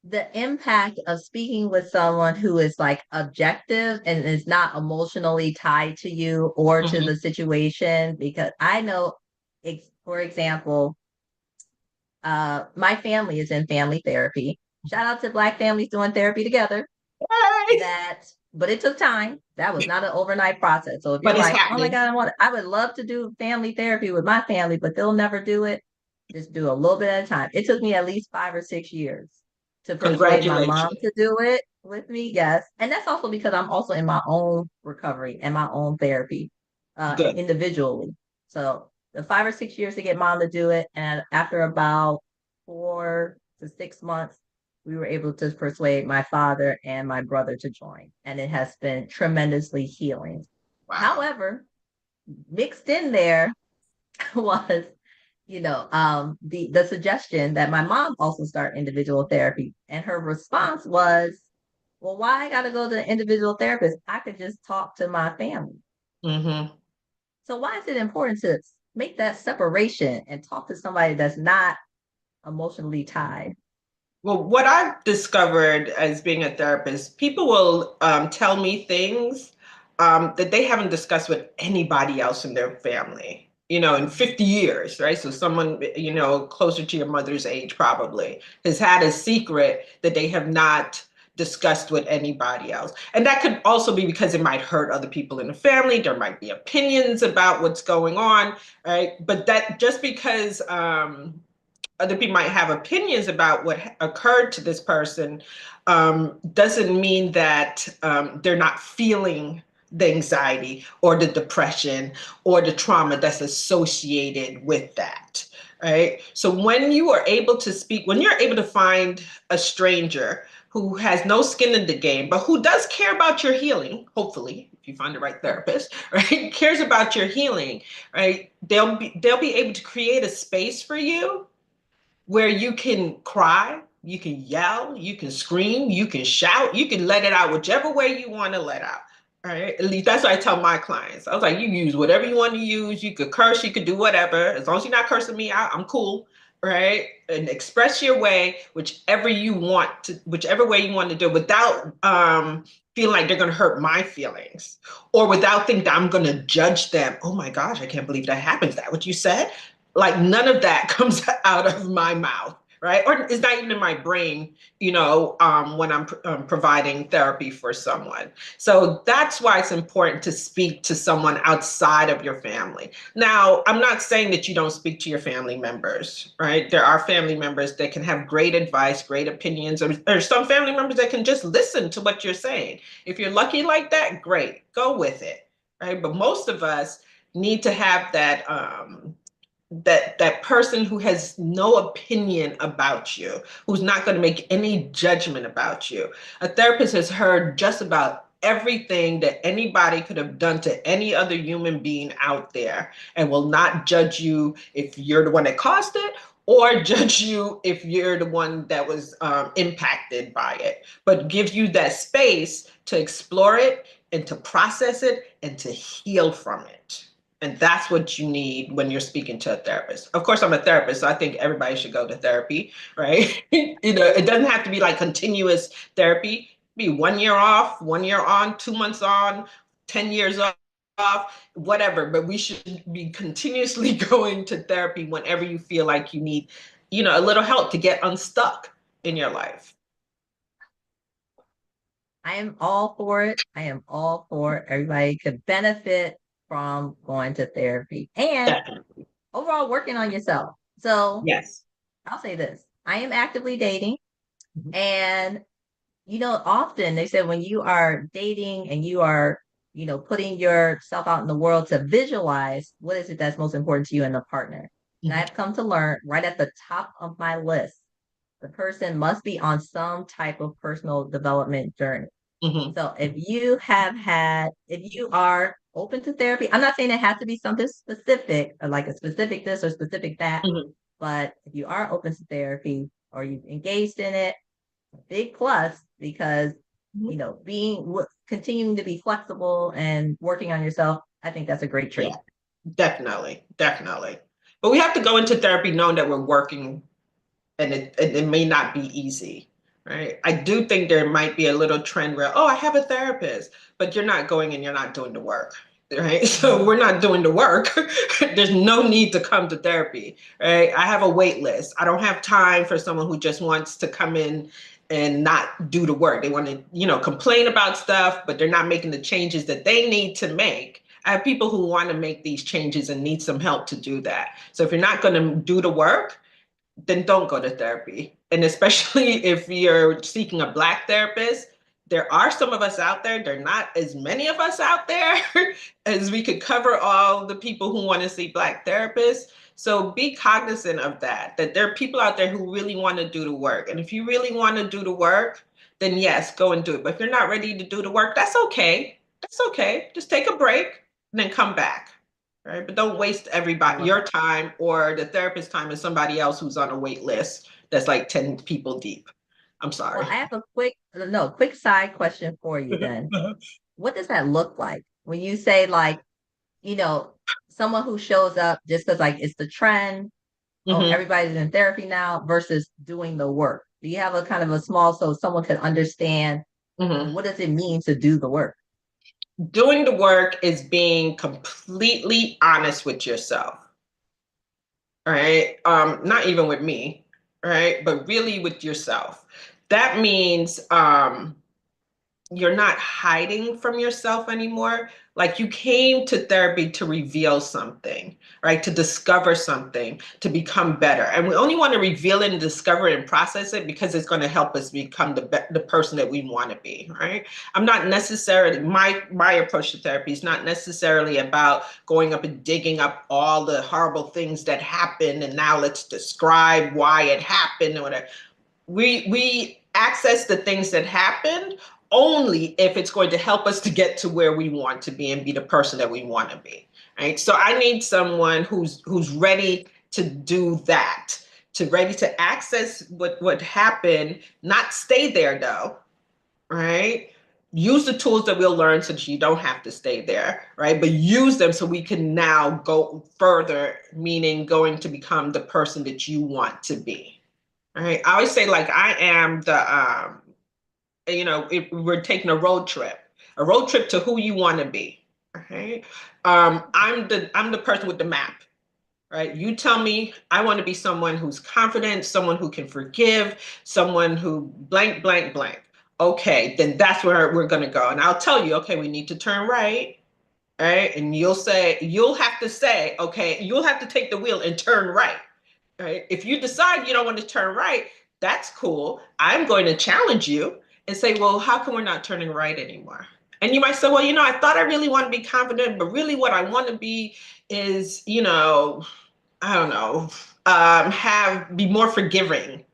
The impact of speaking with someone who is like objective and is not emotionally tied to you or to the situation. Because I know, for example, my family is in family therapy. Shout out to Black families doing therapy together. That but it took time. That was not an overnight process. So if you're But it's like, oh my happening. God, I would love to do family therapy with my family, but they'll never do it. Just do a little bit at a time. It took me at least 5 or 6 years to persuade my mom Congratulations. to do it with me. Yes. And that's also because I'm also in my own recovery and my own therapy Good. individually. So the 5 or 6 years to get mom to do it. And after about 4 to 6 months, we were able to persuade my father and my brother to join. And it has been tremendously healing. Wow. However, mixed in there was, the suggestion that my mom also start individual therapy. And her response was, well, why I gotta go to the individual therapist? I could just talk to my family. Mm-hmm. So why is it important to make that separation and talk to somebody that's not emotionally tied? Well, what I've discovered as being a therapist, people will tell me things that they haven't discussed with anybody else in their family, in 50 years, right? So someone, closer to your mother's age probably has had a secret that they have not discussed with anybody else. And that could also be because it might hurt other people in the family. There might be opinions about what's going on, right? But that just because other people might have opinions about what occurred to this person doesn't mean that they're not feeling the anxiety or the depression or the trauma that's associated with that. Right. So when you are able to speak, when you're able to find a stranger who has no skin in the game, but who does care about your healing, hopefully, if you find the right therapist, right, cares about your healing, right, they'll be able to create a space for you where you can cry, you can yell, you can scream, you can shout, you can let it out whichever way you want to let out. All right. At least that's what I tell my clients. I was like, you use whatever you want to use. You could curse, you could do whatever. As long as you're not cursing me out, I'm cool. Right. And express your way, whichever way you want to do it without feeling like they're going to hurt my feelings or without thinking that I'm going to judge them. Oh my gosh, I can't believe that happened. Is that what you said? Like none of that comes out of my mouth, right? Or it's not even in my brain, when I'm providing therapy for someone. So that's why it's important to speak to someone outside of your family. Now, I'm not saying that you don't speak to your family members, right? There are family members that can have great advice, great opinions, or some family members that can just listen to what you're saying. If you're lucky like that, great, go with it, right? But most of us need to have that person who has no opinion about you, who's not going to make any judgment about you. A therapist has heard just about everything that anybody could have done to any other human being out there and will not judge you if you're the one that caused it or judge you if you're the one that was impacted by it, but gives you that space to explore it and to process it and to heal from it. And that's what you need when you're speaking to a therapist. Of course, I'm a therapist, so I think everybody should go to therapy, right? It doesn't have to be like continuous therapy. Be 1 year off, 1 year on, 2 months on, 10 years off, whatever. But we should be continuously going to therapy whenever you feel like you need, a little help to get unstuck in your life. I am all for it. I am all for it. Everybody could benefit from going to therapy and Definitely. overall working on yourself. So Yes. I'll say this. I am actively dating. Mhm. And, often they said when you are dating and you are, putting yourself out in the world to visualize what is it that's most important to you and the partner. And Mhm. I've come to learn right at the top of my list, the person must be on some type of personal development journey. Mhm. So if you are open to therapy, I'm not saying it has to be something specific or like a specific this or specific that, Mhm. but if you are open to therapy or you've engaged in it, big plus because Mhm. continuing to be flexible and working on yourself, I think that's a great Yeah, trait. definitely, definitely. But we have to go into therapy knowing that we're working and it may not be easy, right? I do think there might be a little trend where, oh, I have a therapist, but you're not going and you're not doing the work, right? So we're not doing the work. There's no need to come to therapy, right? I have a wait list. I don't have time for someone who just wants to come in and not do the work. They want to, complain about stuff, but they're not making the changes that they need to make. I have people who want to make these changes and need some help to do that. So if you're not going to do the work, then don't go to therapy. And especially if you're seeking a Black therapist, there are some of us out there. There are not as many of us out there as we could cover all the people who want to see Black therapists. So be cognizant of that there are people out there who really want to do the work. And if you really want to do the work, then yes, go and do it. But if you're not ready to do the work, that's okay. That's okay. Just take a break and then come back. Right? But don't waste your time or the therapist's time and somebody else who's on a wait list that's like 10 people deep. I'm sorry. Well, I have a quick side question for you then. What does that look like when you say like, someone who shows up just because like it's the trend, everybody's in therapy now versus doing the work? Do you have a kind of a small so someone can understand what does it mean to do the work? Doing the work is being completely honest with yourself. Right? Not even with me, right? But really with yourself. That means you're not hiding from yourself anymore. Like you came to therapy to reveal something, right? To discover something, to become better. And we only want to reveal it and discover it and process it because it's going to help us become the person that we want to be, right? I'm not necessarily, my approach to therapy is not necessarily about going up and digging up all the horrible things that happened and now let's describe why it happened or whatever. We access the things that happened only if it's going to help us to get to where we want to be and be the person that we want to be, right? So I need someone who's ready to do that, ready to access what happened, not stay there though, right? Use the tools that we'll learn so that you don't have to stay there, right? But use them so we can now go further, meaning going to become the person that you want to be, right? I always say like I am the if we're taking a road trip to who you want to be. Okay. I'm the person with the map, right? You tell me I want to be someone who's confident, someone who can forgive, someone who blank, blank, blank. Okay, then that's where we're going to go. And I'll tell you, okay, we need to turn right. Right. And you'll have to say, okay, you'll have to take the wheel and turn right. Right. If you decide you don't want to turn right, that's cool. I'm going to challenge you and say, well, how come we're not turning right anymore? And you might say, well, I thought I really want to be confident, but really what I want to be is, I don't know, be more forgiving.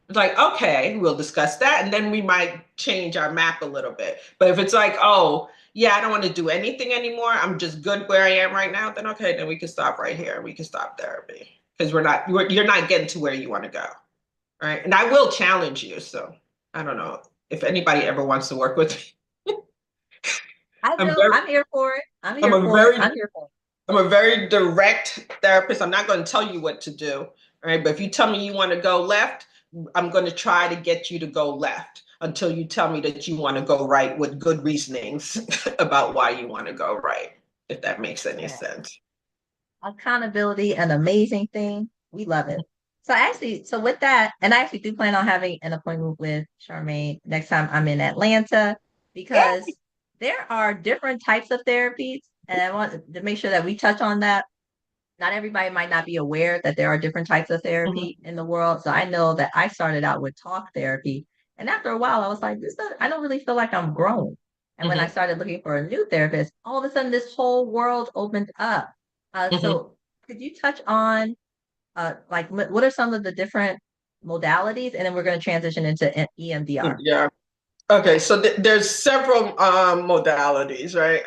It's like, okay, we'll discuss that. And then we might change our map a little bit. But if it's like, oh, yeah, I don't want to do anything anymore. I'm just good where I am right now. Then, okay, then we can stop right here. We can stop therapy because you're not getting to where you want to go. Right. And I will challenge you. So I don't know if anybody ever wants to work with me. I'm here for it. I'm here for it. I'm a very direct therapist. I'm not going to tell you what to do. Right. But if you tell me you want to go left, I'm going to try to get you to go left until you tell me that you want to go right with good reasonings about why you want to go right, if that makes any sense. Accountability, an amazing thing. We love it. So with that, and I actually do plan on having an appointment with Charmaine next time I'm in Atlanta because there are different types of therapies. And I want to make sure that we touch on that. Not everybody might not be aware that there are different types of therapy in the world. So I know that I started out with talk therapy. And after a while, I was like, I don't really feel like I'm growing. And when I started looking for a new therapist, all of a sudden this whole world opened up. So could you touch on what are some of the different modalities? And then we're going to transition into EMDR. Yeah. Okay, so there's several modalities, right?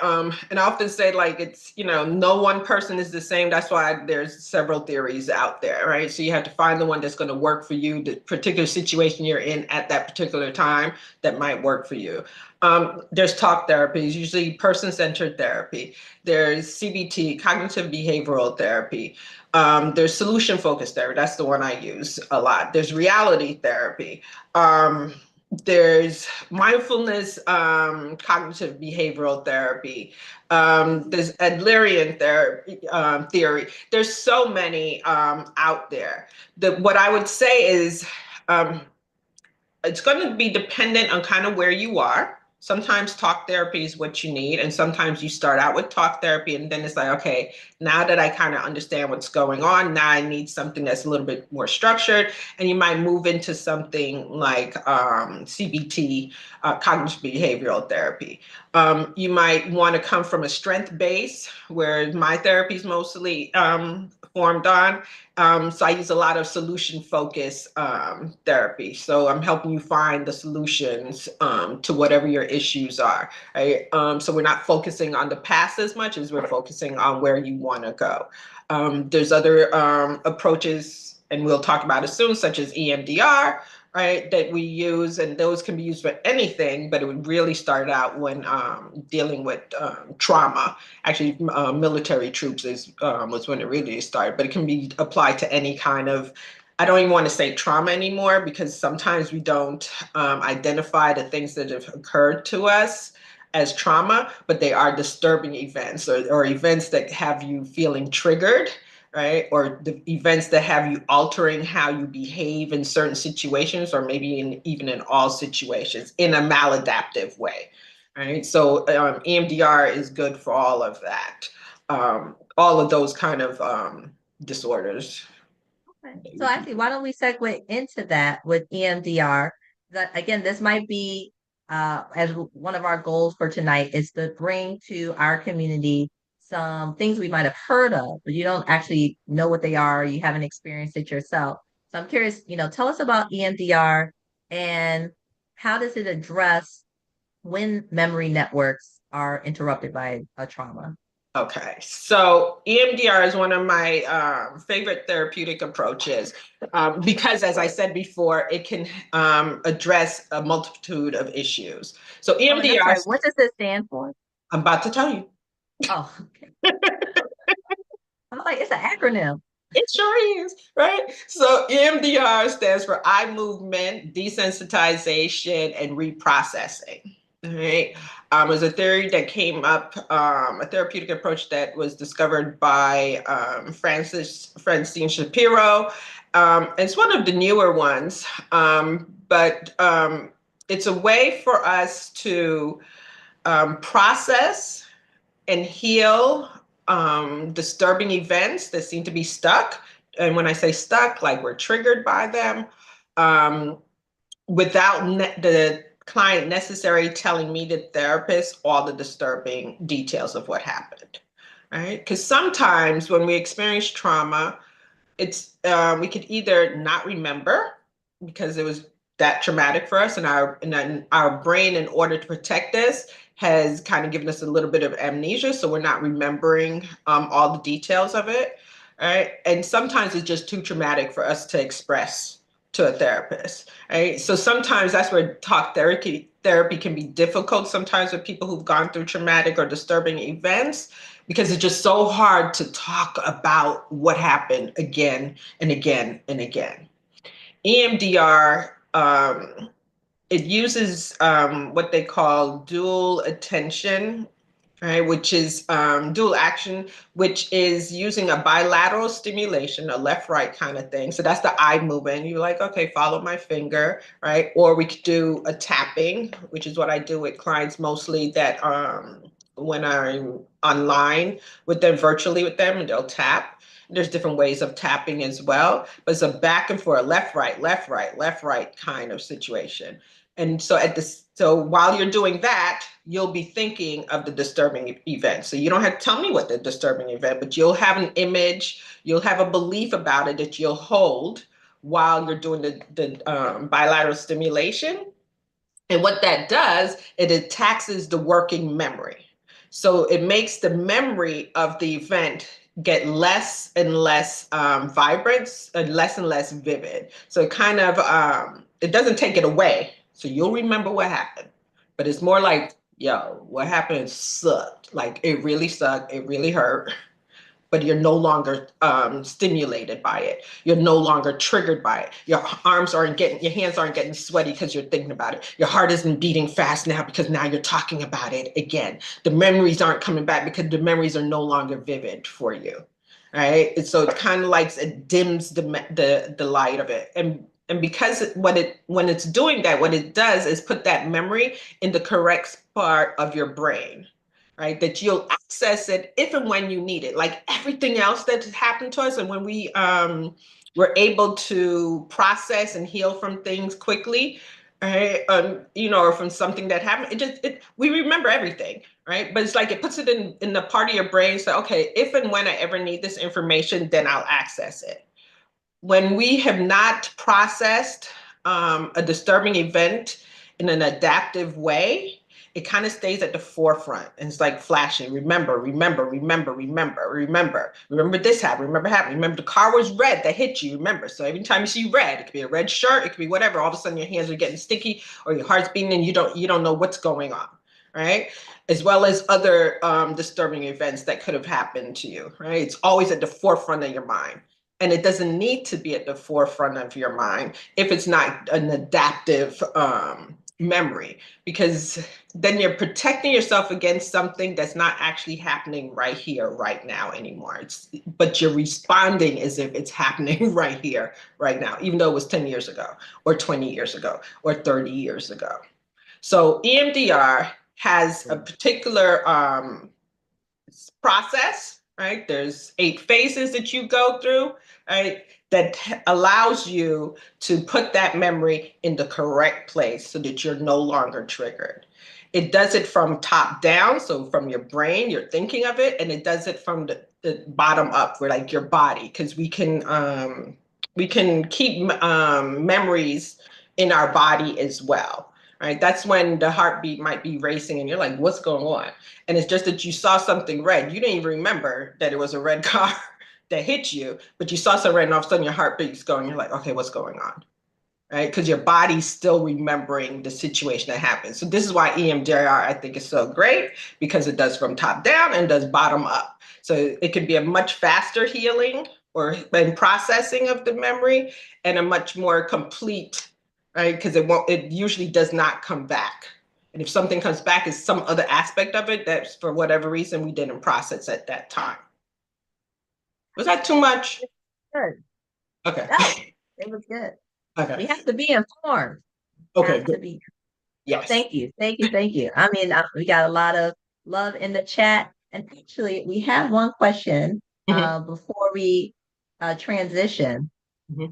And I often say like it's, no one person is the same. That's why there's several theories out there, right? So you have to find the one that's going to work for you, the particular situation you're in at that particular time that might work for you. There's talk therapies, usually person-centered therapy. There's CBT, cognitive behavioral therapy. There's solution-focused therapy. That's the one I use a lot. There's reality therapy. There's mindfulness, cognitive behavioral therapy. There's Adlerian theory. There's so many out there. What I would say is it's going to be dependent on kind of where you are. Sometimes talk therapy is what you need. And sometimes you start out with talk therapy and then it's like, okay, now that I kind of understand what's going on, now I need something that's a little bit more structured. And you might move into something like CBT, cognitive behavioral therapy. You might want to come from a strength base, where my therapy is mostly formed on. So I use a lot of solution focused therapy. So I'm helping you find the solutions to whatever your issues are, right? So we're not focusing on the past as much as we're focusing on where you want to go. There's other approaches, and we'll talk about it soon, such as EMDR, right, that we use, and those can be used for anything, but it would really start out when dealing with trauma. Actually, military troops was when it really started, but it can be applied to any kind of, I don't even want to say trauma anymore, because sometimes we don't identify the things that have occurred to us as trauma, but they are disturbing events or events that have you feeling triggered, right? Or the events that have you altering how you behave in certain situations, or maybe even in all situations in a maladaptive way, right? So EMDR is good for all of that, all of those kind of disorders. Okay. So actually, why don't we segue into that with EMDR? That again, this might be as one of our goals for tonight is to bring to our community some things we might have heard of, but you don't actually know what they are. You haven't experienced it yourself. So I'm curious, tell us about EMDR and how does it address when memory networks are interrupted by a trauma? Okay, so EMDR is one of my favorite therapeutic approaches because, as I said before, it can address a multitude of issues. So Oh, and I'm EMDR, sorry, what does this stand for? I'm about to tell you. Oh, okay. I'm like, it's an acronym. It sure is, right? So EMDR stands for eye movement, desensitization, and reprocessing. All right. It was a theory that came up, a therapeutic approach that was discovered by Francine Shapiro. It's one of the newer ones, but it's a way for us to process and heal disturbing events that seem to be stuck. And when I say stuck, like we're triggered by them, without the client necessarily telling me, the therapist, all the disturbing details of what happened. Right? Because sometimes when we experience trauma, it's we could either not remember because it was that traumatic for us, and our brain, in order to protect us, has kind of given us a little bit of amnesia, so we're not remembering all the details of it, right? And sometimes it's just too traumatic for us to express to a therapist, right? So sometimes that's where talk therapy can be difficult sometimes with people who've gone through traumatic or disturbing events, because it's just so hard to talk about what happened again and again and again. EMDR, it uses what they call dual attention, right, which is dual action, which is using a bilateral stimulation, a left-right kind of thing. So that's the eye movement. You're like, okay, follow my finger, right? Or we could do a tapping, which is what I do with clients mostly, that when I'm online with them, virtually with them, and they'll tap. There's different ways of tapping as well, but it's a back and forth, left, right, left, right, left, right kind of situation. And so so while you're doing that, you'll be thinking of the disturbing event. So you don't have to tell me what the disturbing event, but you'll have an image, you'll have a belief about it that you'll hold while you're doing the bilateral stimulation. And what that does, it taxes the working memory. So it makes the memory of the event get less and less vibrant and less vivid. So it kind of, it doesn't take it away. So you'll remember what happened, but it's more like, yo, what happened sucked. Like it really sucked, it really hurt, but you're no longer stimulated by it. You're no longer triggered by it. Your hands aren't getting sweaty because you're thinking about it. Your heart isn't beating fast now because now you're talking about it again. The memories aren't coming back because the memories are no longer vivid for you, right? And so it kind of like it dims the light of it. And And because when it's doing that, what it does is put that memory in the correct part of your brain, right? That you'll access it if and when you need it. Like everything else that has happened to us, and when we're able to process and heal from things quickly, right? Or from something that happened, we remember everything, right? But it's like it puts it in the part of your brain. So, okay, if and when I ever need this information, then I'll access it. When we have not processed a disturbing event in an adaptive way, it kind of stays at the forefront and it's like flashing. Remember, remember, remember, remember, remember. Remember this happened. Remember happened. Remember the car was red that hit you. Remember. So every time you see red, it could be a red shirt, it could be whatever. All of a sudden your hands are getting sticky or your heart's beating and you don't know what's going on, right? As well as other disturbing events that could have happened to you, right? It's always at the forefront of your mind. And it doesn't need to be at the forefront of your mind if it's not an adaptive memory, because then you're protecting yourself against something that's not actually happening right here, right now anymore. But you're responding as if it's happening right here, right now, even though it was 10 years ago or 20 years ago or 30 years ago. So EMDR has a particular process, right? There's 8 phases that you go through, right? That allows you to put that memory in the correct place so that you're no longer triggered. It does it from top down, so from your brain, you're thinking of it, and it does it from the bottom up, for like your body, because we can keep memories in our body as well, right? That's when the heartbeat might be racing and you're like, what's going on? And it's just that you saw something red. You didn't even remember that it was a red car that hit you, but you saw something red and all of a sudden your heartbeat's going. You're like, okay, what's going on? Right? Because your body's still remembering the situation that happened. So this is why EMDR, I think, is so great, because it does from top down and does bottom up. So it can be a much faster healing and processing of the memory, and a much more complete, right? Because it usually does not come back. And if something comes back, it's some other aspect of it that for whatever reason we didn't process at that time. Was that too much? Good. Okay. No, it was good. Okay. We have to be informed. Okay. Have to Good. be. Yes. Thank you. Thank you. Thank you. I mean, we got a lot of love in the chat. And actually, we have one question before we transition.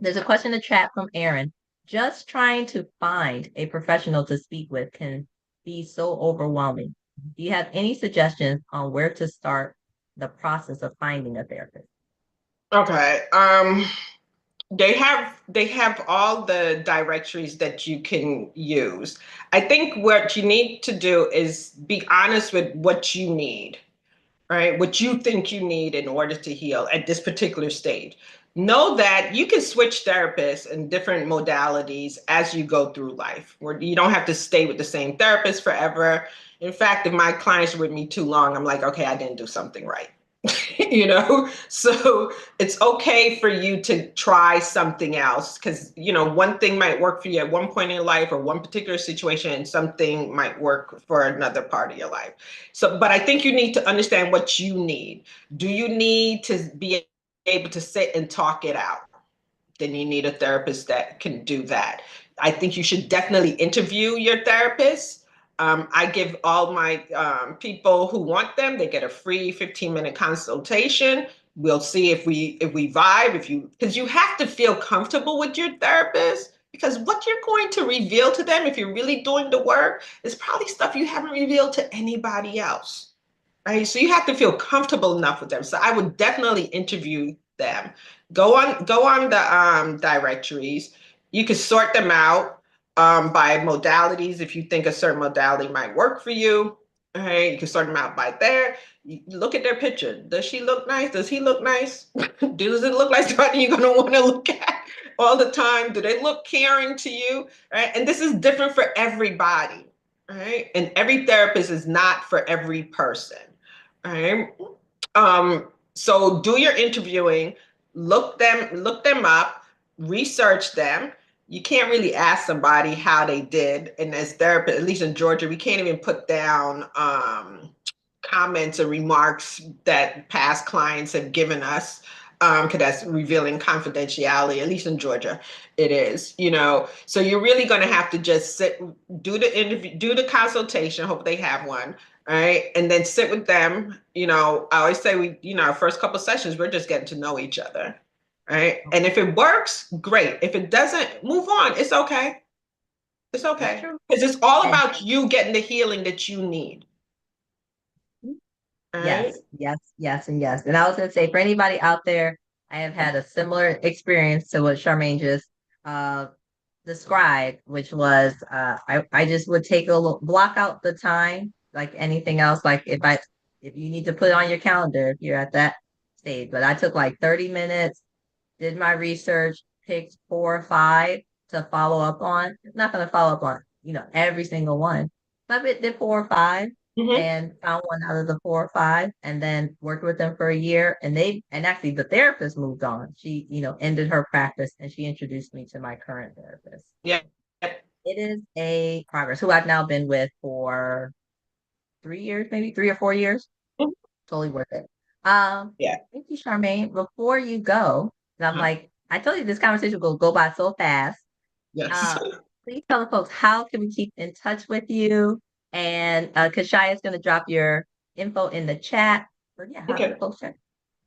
There's a question in the chat from Aaron. Just trying to find a professional to speak with can be so overwhelming. Do you have any suggestions on where to start the process of finding a therapist? Okay. They have all the directories that you can use. I think what you need to do is be honest with what you need, right? What you think you need in order to heal at this particular stage. Know that you can switch therapists and different modalities as you go through life, where you don't have to stay with the same therapist forever. In fact, if my clients are with me too long, I'm like, okay, I didn't do something right. So it's okay for you to try something else, because one thing might work for you at one point in your life or one particular situation, and something might work for another part of your life. So, but I think you need to understand what you need. Do you need to be able to sit and talk it out? Then you need a therapist that can do that. I think you should definitely interview your therapist. I give all my people who want them, they get a free 15-minute consultation. We'll see if we vibe, because you have to feel comfortable with your therapist, because what you're going to reveal to them, if you're really doing the work, is probably stuff you haven't revealed to anybody else, right? So you have to feel comfortable enough with them. So I would definitely interview them. Go on the directories. You can sort them out by modalities. If you think a certain modality might work for you, right? You can sort them out by there. You look at their picture. Does she look nice? Does he look nice? Does it look like somebody you're going to want to look at all the time? Do they look caring to you? Right? And this is different for everybody, right? And every therapist is not for every person, right? So do your interviewing, look them up, research them. You can't really ask somebody how they did. And as therapists, at least in Georgia, we can't even put down comments or remarks that past clients have given us. because that's revealing confidentiality, at least in Georgia, it is, So you're really going to have to just sit, do the interview, do the consultation, hope they have one, right? And then sit with them. I always say our first couple sessions, we're just getting to know each other, right? And if it works, great. If it doesn't, move on. It's okay. It's okay. Because it's all about you getting the healing that you need. Yes, yes, yes, and yes. And I was going to say, for anybody out there, I have had a similar experience to what Charmaine just described, which was I just would take a little block out the time, like anything else. Like if you need to put it on your calendar if you're at that stage. But I took like 30 minutes, did my research, picked 4 or 5 to follow up on. I'm not going to follow up on, every single one. But I did 4 or 5 and found one out of the 4 or 5 and then worked with them for a year. And actually the therapist moved on. She, ended her practice and she introduced me to my current therapist. Yeah. It is a progress who I've now been with for 3 years, maybe 3 or 4 years. Totally worth it. Yeah. Thank you, Charmaine. Before you go, and I'm like, I told you this conversation will go by so fast. Yes. Please tell the folks how can we keep in touch with you, and Kashaya is going to drop your info in the chat. So yeah, how can folks check?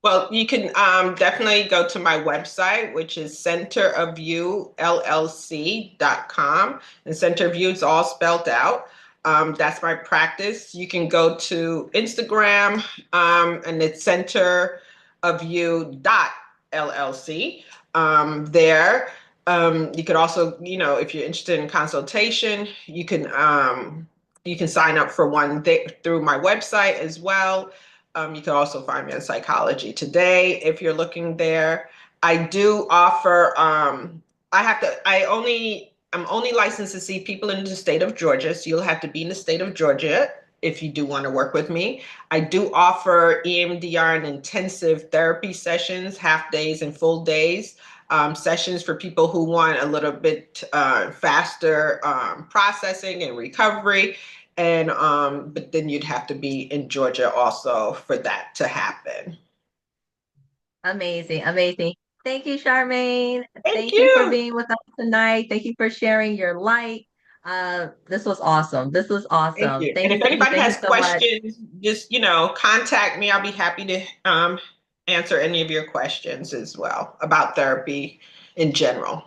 Well, you can definitely go to my website, which is centerofviewllc.com. And Center of View is all spelled out. That's my practice. You can go to Instagram, and it's centerofview.llc. There. You could also, if you're interested in consultation, you can sign up for one through my website as well. You can also find me on Psychology Today if you're looking there. I do offer. I'm only licensed to see people in the state of Georgia, so you'll have to be in the state of Georgia if you do want to work with me. I do offer EMDR and intensive therapy sessions, half days and full days. Sessions for people who want a little bit faster processing and recovery. And but then you'd have to be in Georgia also for that to happen. Amazing, amazing. Thank you, Charmaine. Thank you for you. being with us tonight. Thank you for sharing your light. This was awesome. This was awesome. Thank you. Thank And you, if anybody thank you has so much. questions, just contact me. I'll be happy to answer any of your questions as well about therapy in general.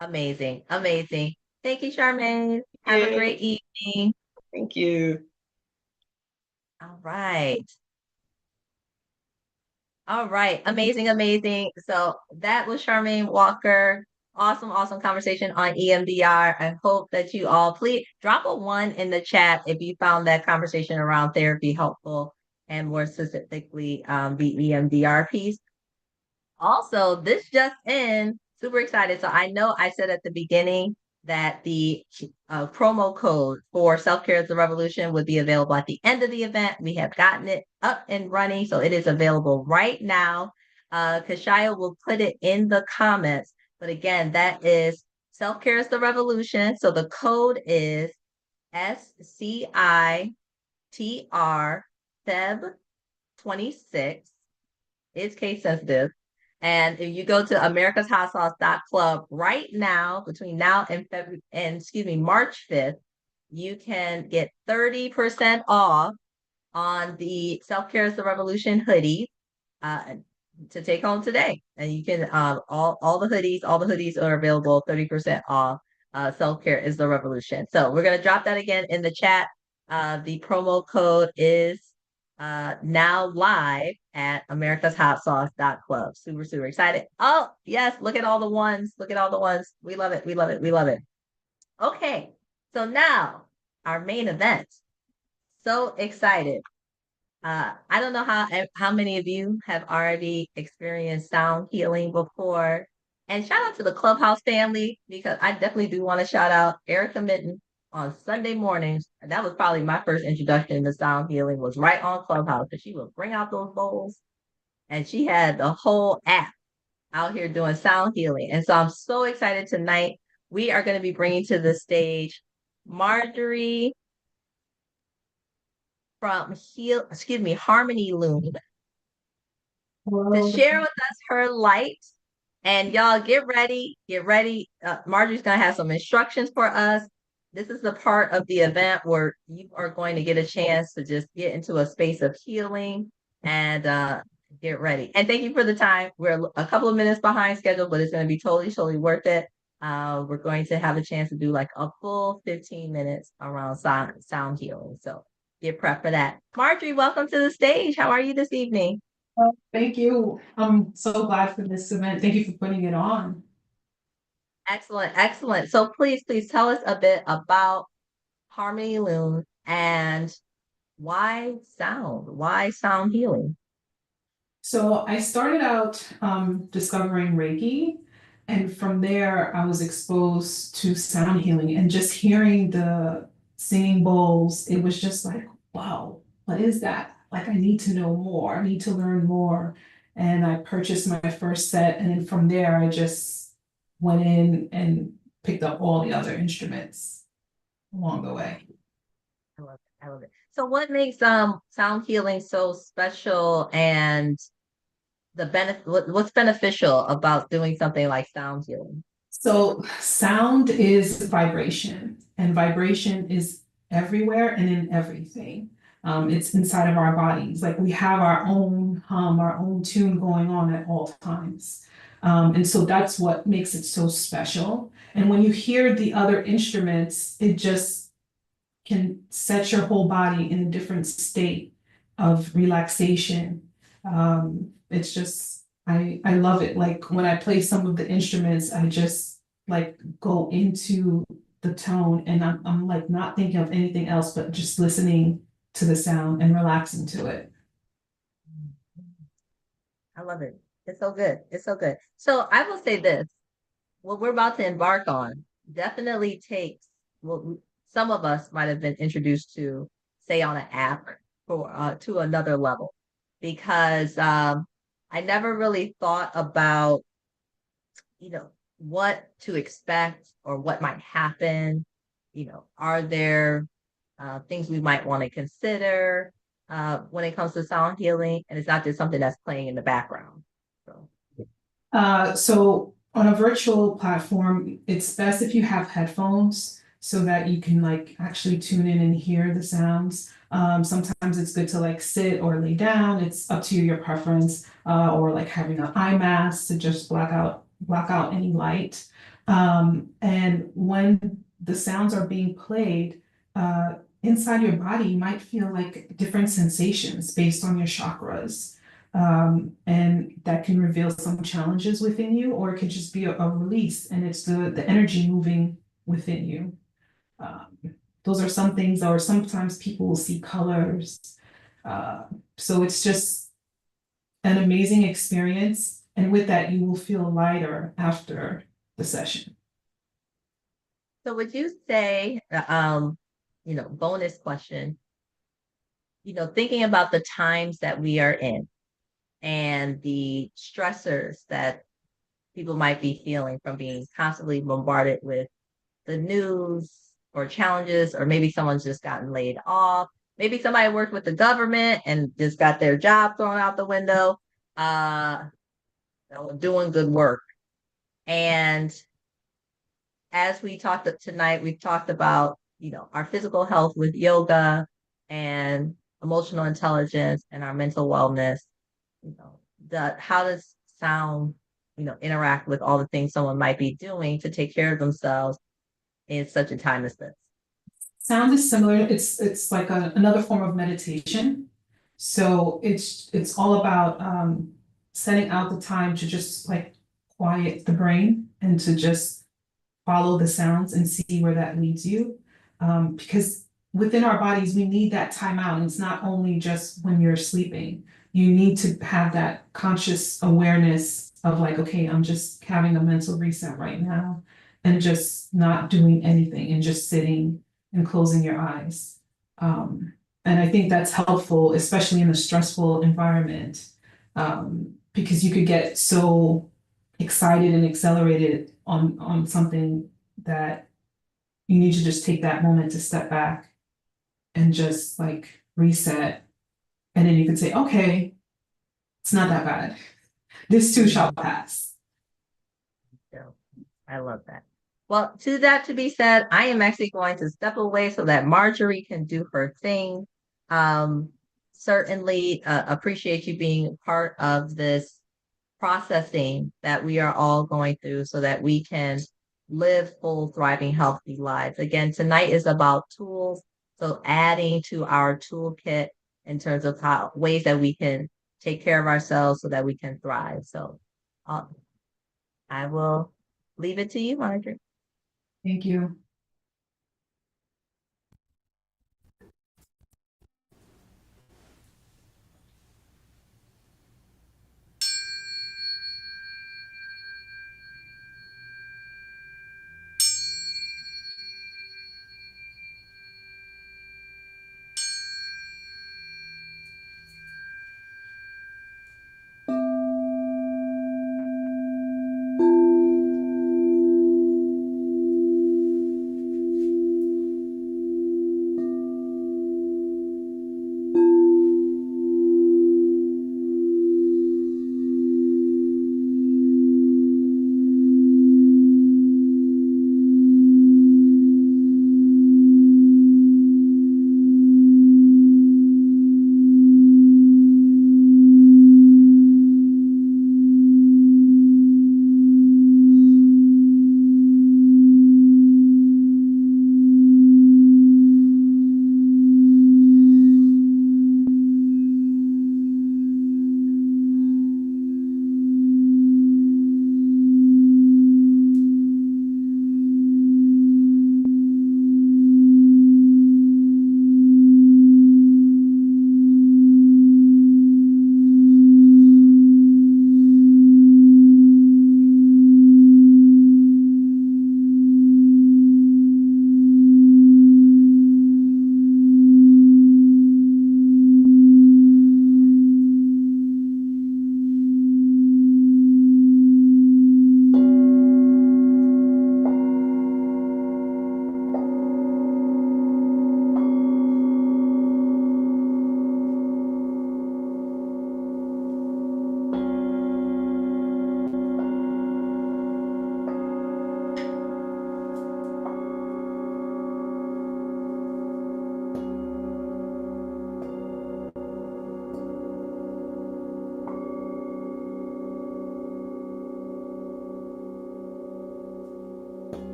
Amazing, amazing. Thank you, Charmaine. Have a great evening. Thank you. All right. All right. Amazing, amazing. So that was Charmaine Walker. Awesome, awesome conversation on EMDR. I hope that you all please drop a 1 in the chat if you found that conversation around therapy helpful and more specifically the EMDR piece. Also, this just in, super excited. So I know I said at the beginning that the promo code for Self-Care is the Revolution would be available at the end of the event. We have gotten it up and running, so it is available right now. Kashaya will put it in the comments. But again, that is Self-Care is the Revolution. So the code is SCITR SEB26. It's case sensitive. And if you go to americashotsauce.club right now, between now and March 5th, you can get 30% off on the Self-Care is the Revolution hoodie to take home today. And you can all the hoodies are available 30% off. Self-Care is the Revolution. So we're gonna drop that again in the chat. The promo code is now live at americashotsauce.club. Super, super excited. Oh, yes. Look at all the ones. Look at all the ones. We love it. We love it. We love it. Okay. So now our main event. So excited. I don't know how many of you have already experienced sound healing before. And shout out to the Clubhouse family, because I definitely do want to shout out Erica Mitten on Sunday mornings. And that was probably my first introduction to sound healing, was right on Clubhouse, because she would bring out those bowls and she had the whole app out here doing sound healing. And so I'm so excited tonight. We are going to be bringing to the stage Marjorie from Harmony Loom. to share with us her light. And y'all get ready, get ready. Marjorie's gonna have some instructions for us. This is the part of the event where you are going to get a chance to just get into a space of healing and get ready. And thank you for the time. We're a couple of minutes behind schedule, but it's going to be totally worth it. We're going to have a chance to do like a full 15 minutes around sound healing. So get prepped for that. Marjorie, welcome to the stage. How are you this evening? Thank you. I'm so glad for this event. Thank you for putting it on. Excellent, excellent. So please tell us a bit about Harmony Loom and why sound healing? So I started out discovering Reiki, and from there I was exposed to sound healing, and just hearing the singing bowls, it was just like, wow, what is that? Like, I need to know more. I need to learn more. And I purchased my first set, and then from there I just went in and picked up all the other instruments along the way. I love it. I love it. So what makes sound healing so special, and the benefit what's beneficial about doing something like sound healing? So sound is vibration, and vibration is everywhere and in everything. It's inside of our bodies. Like, we have our own hum, our own tune going on at all times. And so that's what makes it so special. And when you hear the other instruments, it just can set your whole body in a different state of relaxation. It's just, I love it. Like, when I play some of the instruments, I just like go into the tone, and I'm like not thinking of anything else but just listening to the sound and relaxing to it. I love it. It's so good. It's so good. So I will say this, what we're about to embark on definitely takes what some of us might have been introduced to, say, on an app for to another level, because I never really thought about, what to expect or what might happen. Are there things we might want to consider when it comes to sound healing, and it's not just something that's playing in the background. So on a virtual platform, it's best if you have headphones so that you can like actually tune in and hear the sounds. Sometimes it's good to like sit or lay down. It's up to your preference, or like having an eye mask to just block out any light. And when the sounds are being played, inside your body, you might feel like different sensations based on your chakras. And that can reveal some challenges within you, or it could just be a release, and it's the energy moving within you. Those are some things, or sometimes people will see colors. So it's just an amazing experience. And with that, you will feel lighter after the session. So would you say, bonus question, thinking about the times that we are in and the stressors that people might be feeling from being constantly bombarded with the news or challenges, or maybe someone's just gotten laid off. Maybe somebody worked with the government and just got their job thrown out the window, doing good work. And as we talked tonight, we've talked about, our physical health with yoga and emotional intelligence and our mental wellness. How does sound, interact with all the things someone might be doing to take care of themselves in such a time as this? Sound is similar. It's like another form of meditation. So it's all about setting out the time to just like quiet the brain and to just follow the sounds and see where that leads you. Because within our bodies, we need that time out. And it's not only just when you're sleeping. You need to have that conscious awareness of like, okay, I'm just having a mental reset right now, and just not doing anything and just sitting and closing your eyes. And I think that's helpful, especially in a stressful environment, because you could get so excited and accelerated on something that you need to just take that moment to step back and just like reset. And then you can say, okay, It's not that bad. This too shall pass. So, I love that. Well, to that to be said, I am actually going to step away so that Marjorie can do her thing. Um, Certainly appreciate you being part of this processing that we are all going through so that we can live full, thriving, healthy lives. Again, tonight is about tools. So adding to our toolkit in terms of how ways that we can take care of ourselves so that we can thrive. So uh, I will leave it to you, Margaret. Thank you.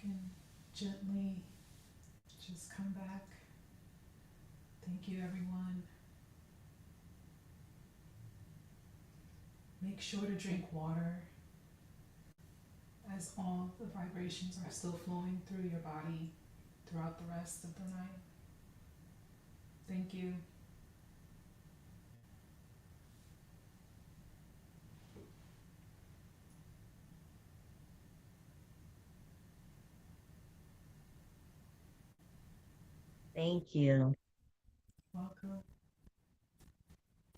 can gently just come back. Thank you, everyone. Make sure to drink water as all the vibrations are still flowing through your body throughout the rest of the night. Thank you. Thank you. Welcome.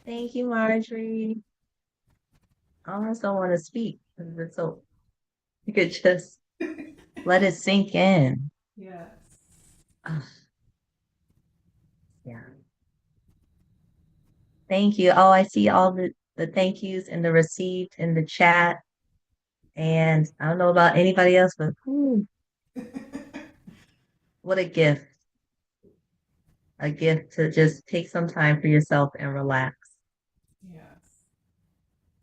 Thank you, Marjorie. I almost don't want to speak. 'Cause it's so you could just let it sink in. Yes. Ugh, yeah. Thank you. Oh, I see all the thank yous and the received in the chat. And I don't know about anybody else, but what a gift. A gift to just take some time for yourself and relax. Yes.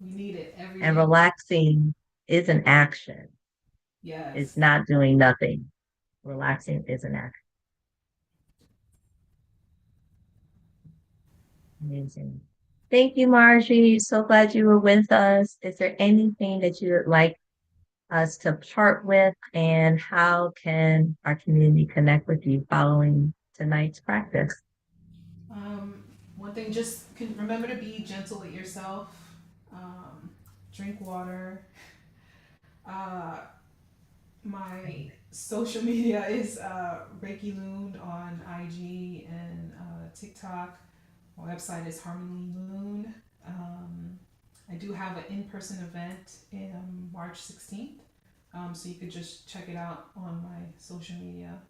We need it every And day. relaxing is an action. Yes. It's not doing nothing. Relaxing is an action. Amazing. Thank you, Margie. So glad you were with us. Is there anything that you would like us to part with? And how can our community connect with you following tonight's practice? One thing, just remember to be gentle with yourself. Drink water. Uh, my social media is Reiki Loon on IG and TikTok. My website is Harmony Loon. I do have an in-person event in March 16th. So you could just check it out on my social media.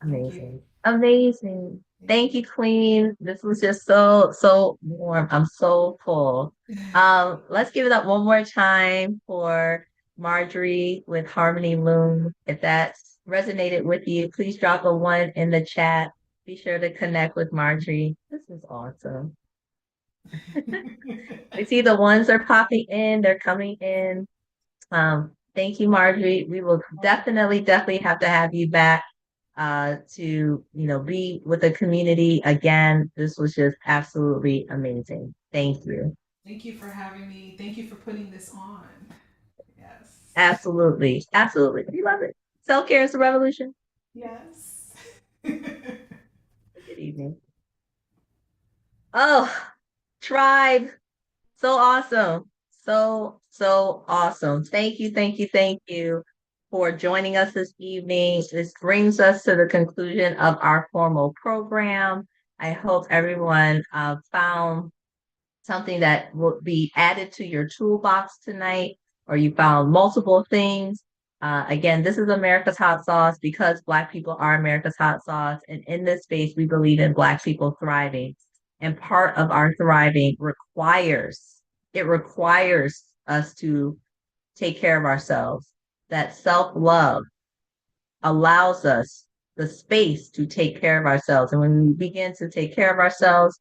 Thank you. Amazing. Amazing. Thank you, Queen. This was just so warm. I'm so full. Let's give it up one more time for Marjorie with Harmony Loom. If that resonated with you, please drop a one in the chat. Be sure to connect with Marjorie. This is awesome. I see the ones are popping in, they're coming in. Thank you, Marjorie. We will definitely have to have you back to be with the community again. This was just absolutely amazing. Thank you. Thank you for having me. Thank you for putting this on. Yes. Absolutely. We love it. Self-care is a revolution. Yes. Good evening. Oh, tribe. So awesome. So awesome. Thank you for joining us this evening. This brings us to the conclusion of our formal program. I hope everyone found something that will be added to your toolbox tonight, or you found multiple things. Again, this is America's Hot Sauce because Black people are America's hot sauce. And in this space, we believe in Black people thriving. And part of our thriving requires us to take care of ourselves. That self-love allows us the space to take care of ourselves. And when we begin to take care of ourselves,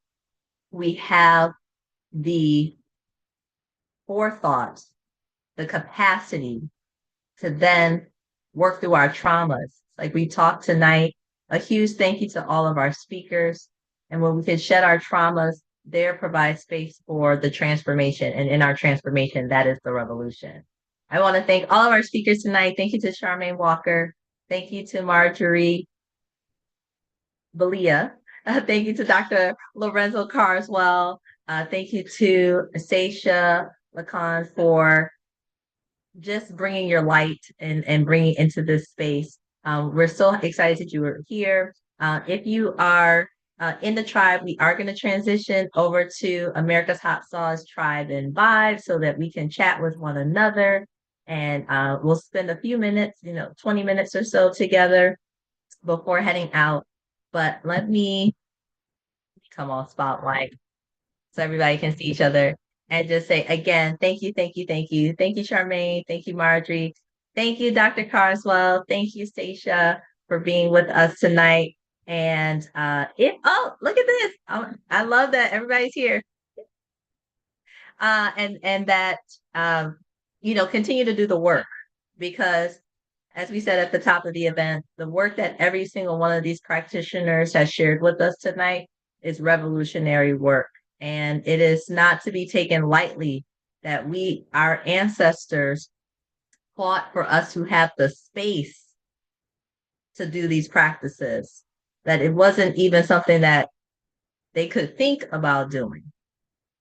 we have the forethought, the capacity to then work through our traumas. Like we talked tonight, a huge thank you to all of our speakers. And when we can shed our traumas, there provides space for the transformation. And in our transformation, that is the revolution. I want to thank all of our speakers tonight. Thank you to Charmaine Walker. Thank you to Marjorie Balia. Thank you to Dr. Lorenzo Carswell. Thank you to Asasia Lacan for just bringing your light and bringing into this space. We're so excited that you were here. If you are in the tribe, we are going to transition over to America's Hot Sauce Tribe and Vibe so that we can chat with one another. And we'll spend a few minutes, 20 minutes or so together before heading out. But let me come on spotlight so everybody can see each other and just say again, thank you. Thank you, Charmaine. Thank you, Marjorie. Thank you, Dr. Carswell. Thank you, Stacia, for being with us tonight. And look at this. I love that everybody's here. And that continue to do the work because As we said at the top of the event, the work that every single one of these practitioners has shared with us tonight is revolutionary work. And it is not to be taken lightly that our ancestors fought for us to have the space to do these practices, that it wasn't even something that they could think about doing.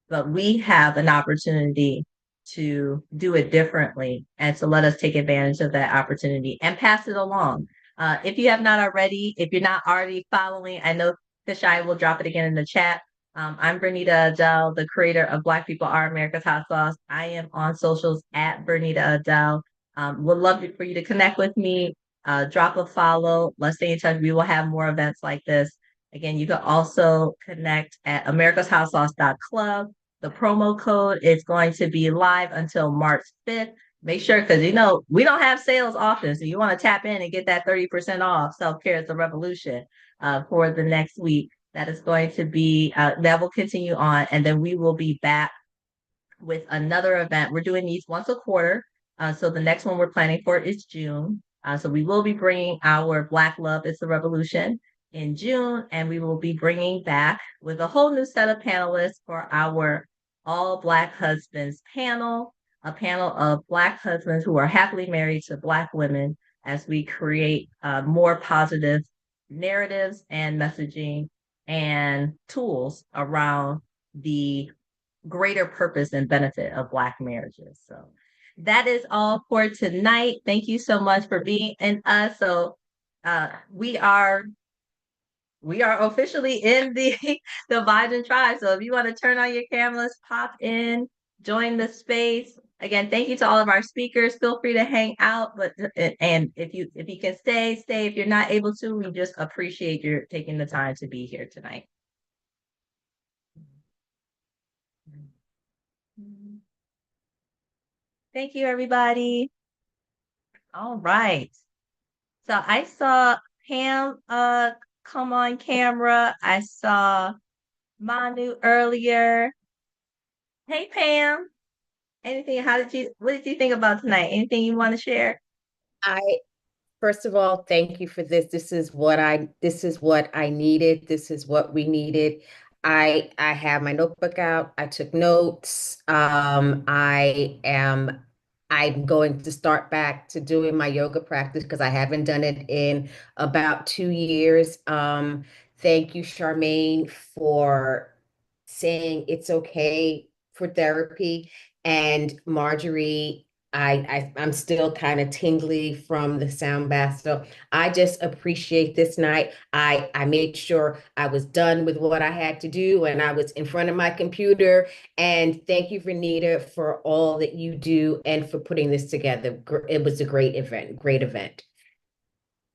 But we have an opportunity to do it differently and to let us take advantage of that opportunity and pass it along. If you have not already, if you're not already following, I know Kashai will drop it again in the chat. I'm Bernita Adele, the creator of Black People Are America's Hot Sauce. I am on socials at Bernita Adele. Would love for you to connect with me, drop a follow. Let's stay in touch. We will have more events like this. Again, you can also connect at americashouseSauce.club. The promo code is going to be live until March 5th. Make sure, because we don't have sales often. So you want to tap in and get that 30% off. Self-care is a revolution for the next week. That is going to be, that will continue on. And then we will be back with another event. We're doing these once a quarter. So the next one we're planning for is June. So we will be bringing our Black Love is the Revolution in June, and we will be bringing back with a whole new set of panelists for our All Black Husbands panel, a panel of Black husbands who are happily married to Black women as we create more positive narratives and messaging and tools around the greater purpose and benefit of Black marriages. So that is all for tonight. Thank you so much for being in us. So we are officially in the Vibes and Tribe. So if you want to turn on your cameras, pop in, join the space. Again, thank you to all of our speakers. Feel free to hang out, and if you can stay. If you're not able to, we just appreciate your taking the time to be here tonight. Thank you, everybody. All right. So I saw Pam come on camera. I saw Manu earlier. Hey Pam. What did you think about tonight? Anything you want to share? First of all, thank you for this. This is what I needed. This is what we needed. I have my notebook out. I took notes. I'm going to start back to doing my yoga practice because I haven't done it in about 2 years. Thank you, Charmaine, for saying it's okay for therapy. And Marjorie, I'm still kind of tingly from the sound bath. So I just appreciate this night. I made sure I was done with what I had to do and I was in front of my computer. And thank you, Vernita, for all that you do and for putting this together. It was a great event, great event.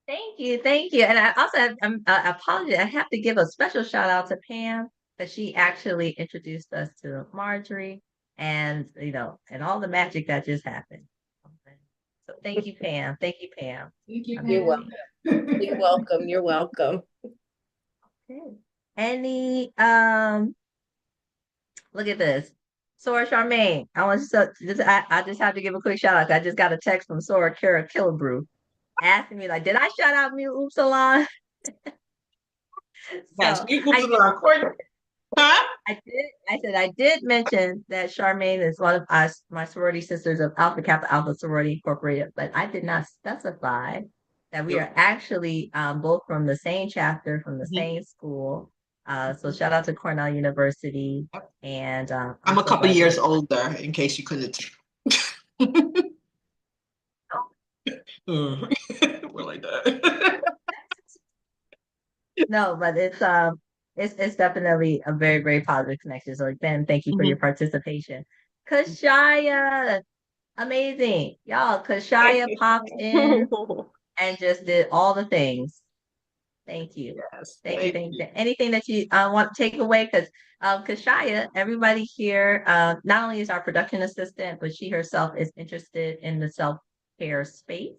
Thank you. And I also apologize. I have to give a special shout out to Pam, that she actually introduced us to Marjorie and and all the magic that just happened. So thank you, Pam. Thank you, Pam. Thank you, Pam. You're welcome. You're welcome. You're welcome. Okay. Any look at this. Sora Charmaine. I just have to give a quick shout out. I just got a text from Sora Kara Killebrew asking me, like, did I shout out Mute Upsilon? Yes, So, Mute Upsilon. Huh? I did mention that Charmaine is one of my sorority sisters of Alpha Kappa Alpha Sorority Incorporated, but I did not specify that we are actually both from the same chapter, from the same school. So shout out to Cornell University. And I'm a couple years older, in case you couldn't tell. We're like that. No, but it's definitely a very, very positive connection. So Ben, thank you for your participation. Kashaya, amazing. Y'all, Kashaya popped in and just did all the things. Thank you. Yes, Thank you. Anything that you want to take away? Because Kashaya, everybody here, not only is our production assistant, but she herself is interested in the self-care space.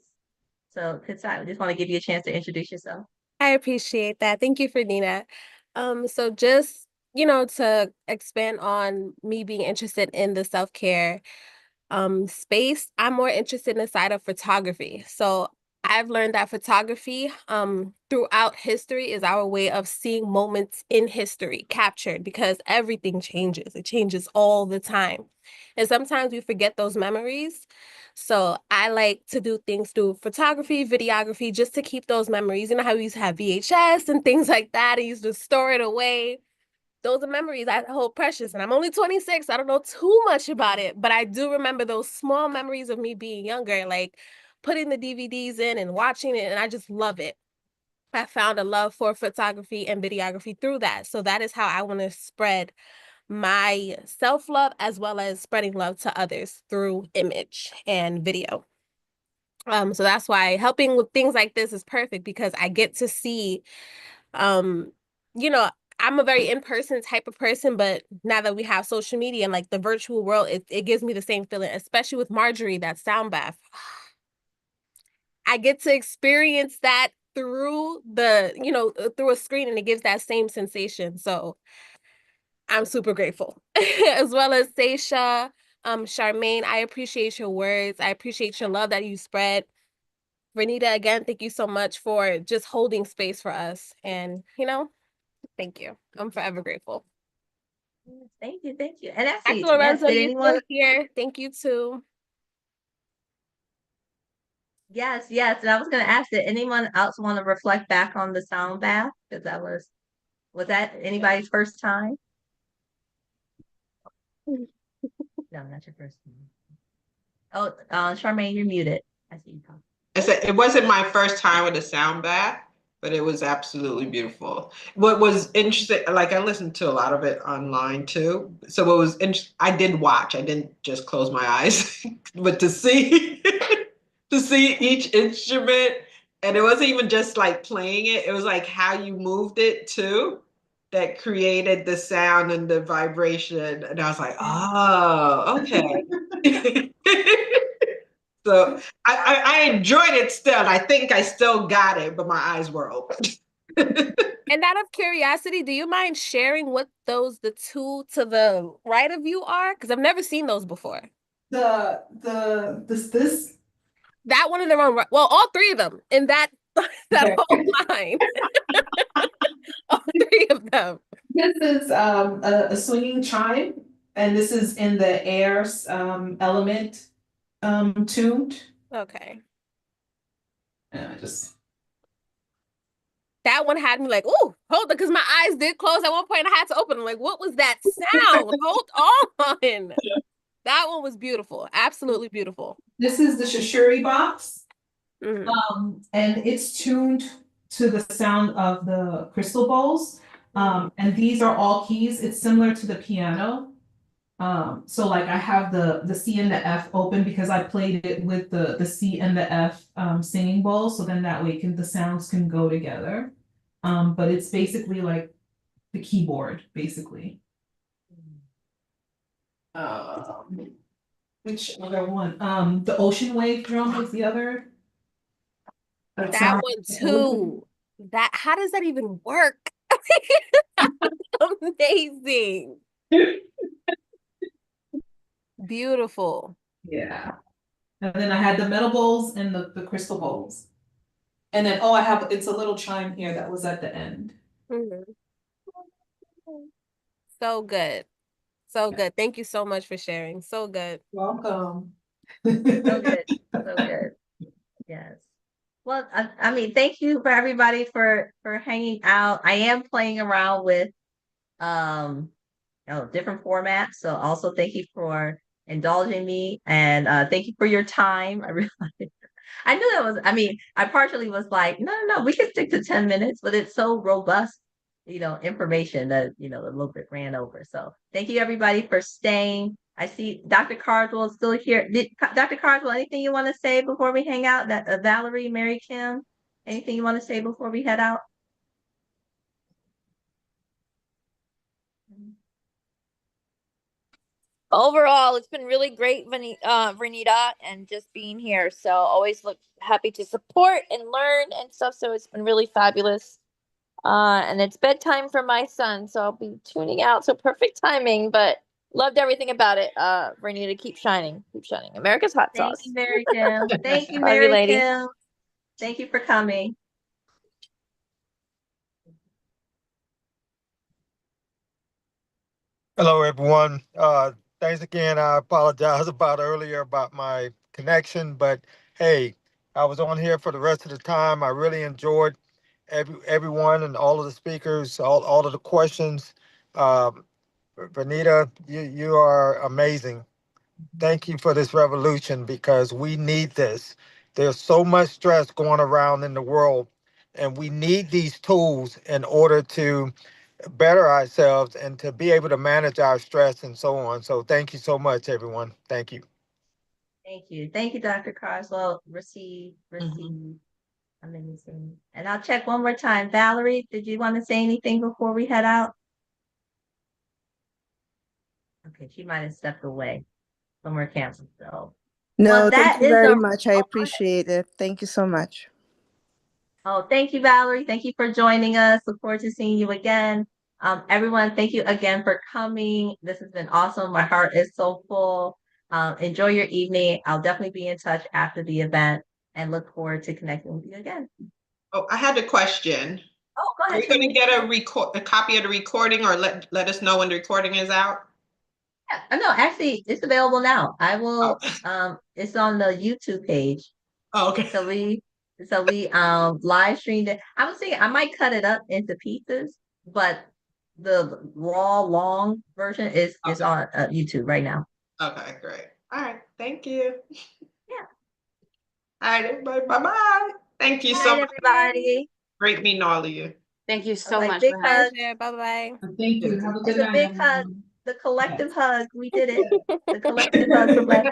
So Kashaya, I just want to give you a chance to introduce yourself. I appreciate that. Thank you, Ferdina. So just, to expand on me being interested in the self-care space, I'm more interested in the side of photography. So I've learned that photography, throughout history is our way of seeing moments in history captured because everything changes. It changes all the time. And sometimes we forget those memories. So I like to do things through photography, videography, just to keep those memories. You know how we used to have VHS and things like that. I used to store it away. Those are memories I hold precious. And I'm only 26. I don't know too much about it, but I do remember those small memories of me being younger, like putting the DVDs in and watching it. And I just love it. I found a love for photography and videography through that. So that is how I want to spread my self-love as well as spreading love to others through image and video. So that's why helping with things like this is perfect because I get to see, um, you know, I'm a very in-person type of person, but now that we have social media and like the virtual world, it gives me the same feeling, especially with Marjorie, that sound bath. I get to experience that through through a screen, and it gives that same sensation. So I'm super grateful. As well as Seisha, Charmaine, I appreciate your words. I appreciate your love that you spread. Renita, again, thank you so much for just holding space for us. And, thank you. I'm forever grateful. Thank you, thank you. And actually, Dr. yes, Lorenzo, did you're anyone? still here. Thank you too. Yes, yes. And I was going to ask, did anyone else want to reflect back on the sound bath? Because was that anybody's first time? No, not your first time. Oh, Charmaine, you're muted. I see you talking. I said it wasn't my first time with a sound bath, but it was absolutely beautiful. What was interesting, like I listened to a lot of it online too. So what was interesting, I did watch. I didn't just close my eyes, but to see to see each instrument, and it wasn't even just like playing it. It was like how you moved it too, that created the sound and the vibration. And I was like, oh, okay. So I enjoyed it still. I think I still got it, but my eyes were open. And out of curiosity, do you mind sharing what the two to the right of you are? Because I've never seen those before. This That one in the wrong, well, all three of them in that okay. whole line. All three of them. This is a swinging chime, and this is in the air element tuned. Okay. And I just That one had me like, ooh, hold on, because my eyes did close at one point. I had to open them. Like, what was that sound? Hold on. That one was beautiful. Absolutely beautiful. This is the Shashuri box. Mhm. And it's tuned to the sound of the crystal bowls. And these are all keys. It's similar to the piano. So like I have the C and the F open because I played it with the C and the F singing bowl. So then that way the sounds can go together. But it's basically like the keyboard, basically. Which other one? The ocean wave drum was the other. That one too. How does that even work? Amazing. Beautiful. Yeah. And then I had the metal bowls and the crystal bowls. And then, it's a little chime here that was at the end. Mhm. So good. So good. Thank you so much for sharing. So good. Welcome. So good. So good. Yes. Well, I mean, thank you for everybody for hanging out. I am playing around with different formats. So also thank you for indulging me and thank you for your time. I realized I knew that was, I mean, I partially was like, no, we can stick to 10 minutes, but it's so robust, information that, a little bit ran over. So thank you everybody for staying. I see Dr. Carswell is still here. Dr. Carswell, anything you want to say before we hang out? That Valerie, Mary Kim, anything you want to say before we head out? Overall, it's been really great, Renita, and just being here. So always look happy to support and learn and stuff. So it's been really fabulous. And it's bedtime for my son, so I'll be tuning out. So perfect timing, but loved everything about it. Renita, keep shining, keep shining. America's hot Thank sauce. you, Mary Kim. Thank you, Love you, Mary lady. Kim. Thank you for coming. Hello, everyone. Thanks again. I apologize about earlier about my connection, but hey, I was on here for the rest of the time. I really enjoyed everyone and all of the speakers, all of the questions. Vanita, you are amazing. Thank you for this revolution because we need this. There's so much stress going around in the world, and we need these tools in order to better ourselves and to be able to manage our stress and so on. So thank you so much, everyone. Thank you. Thank you. Thank you, Dr. Carswell. Receive. Amazing. And I'll check one more time. Valerie, did you want to say anything before we head out? Okay, she might have stepped away from her camp. So No, thank that you is very a much. I appreciate it. Thank you so much. Oh, thank you, Valerie. Thank you for joining us. Look forward to seeing you again. Everyone, thank you again for coming. This has been awesome. My heart is so full. Enjoy your evening. I'll definitely be in touch after the event and look forward to connecting with you again. Oh, I had a question. Oh, go Are ahead. we going to get a copy of the recording, or let us know when the recording is out? Yeah, no, actually, it's available now. I will. Oh. It's on the YouTube page. Oh, okay. So we live streamed it. I was thinking I might cut it up into pieces, but the raw long version is on YouTube right now. Okay, great. All right, thank you. Yeah. All right, everybody, bye-bye. Thank you Good so night, much. everybody. Great meeting all of you. Thank you so Like much big for having hug. me. Bye-bye. Thank you. Have a good It's a night, big hug. everyone. The collective hug. We did it. The collective hug from last.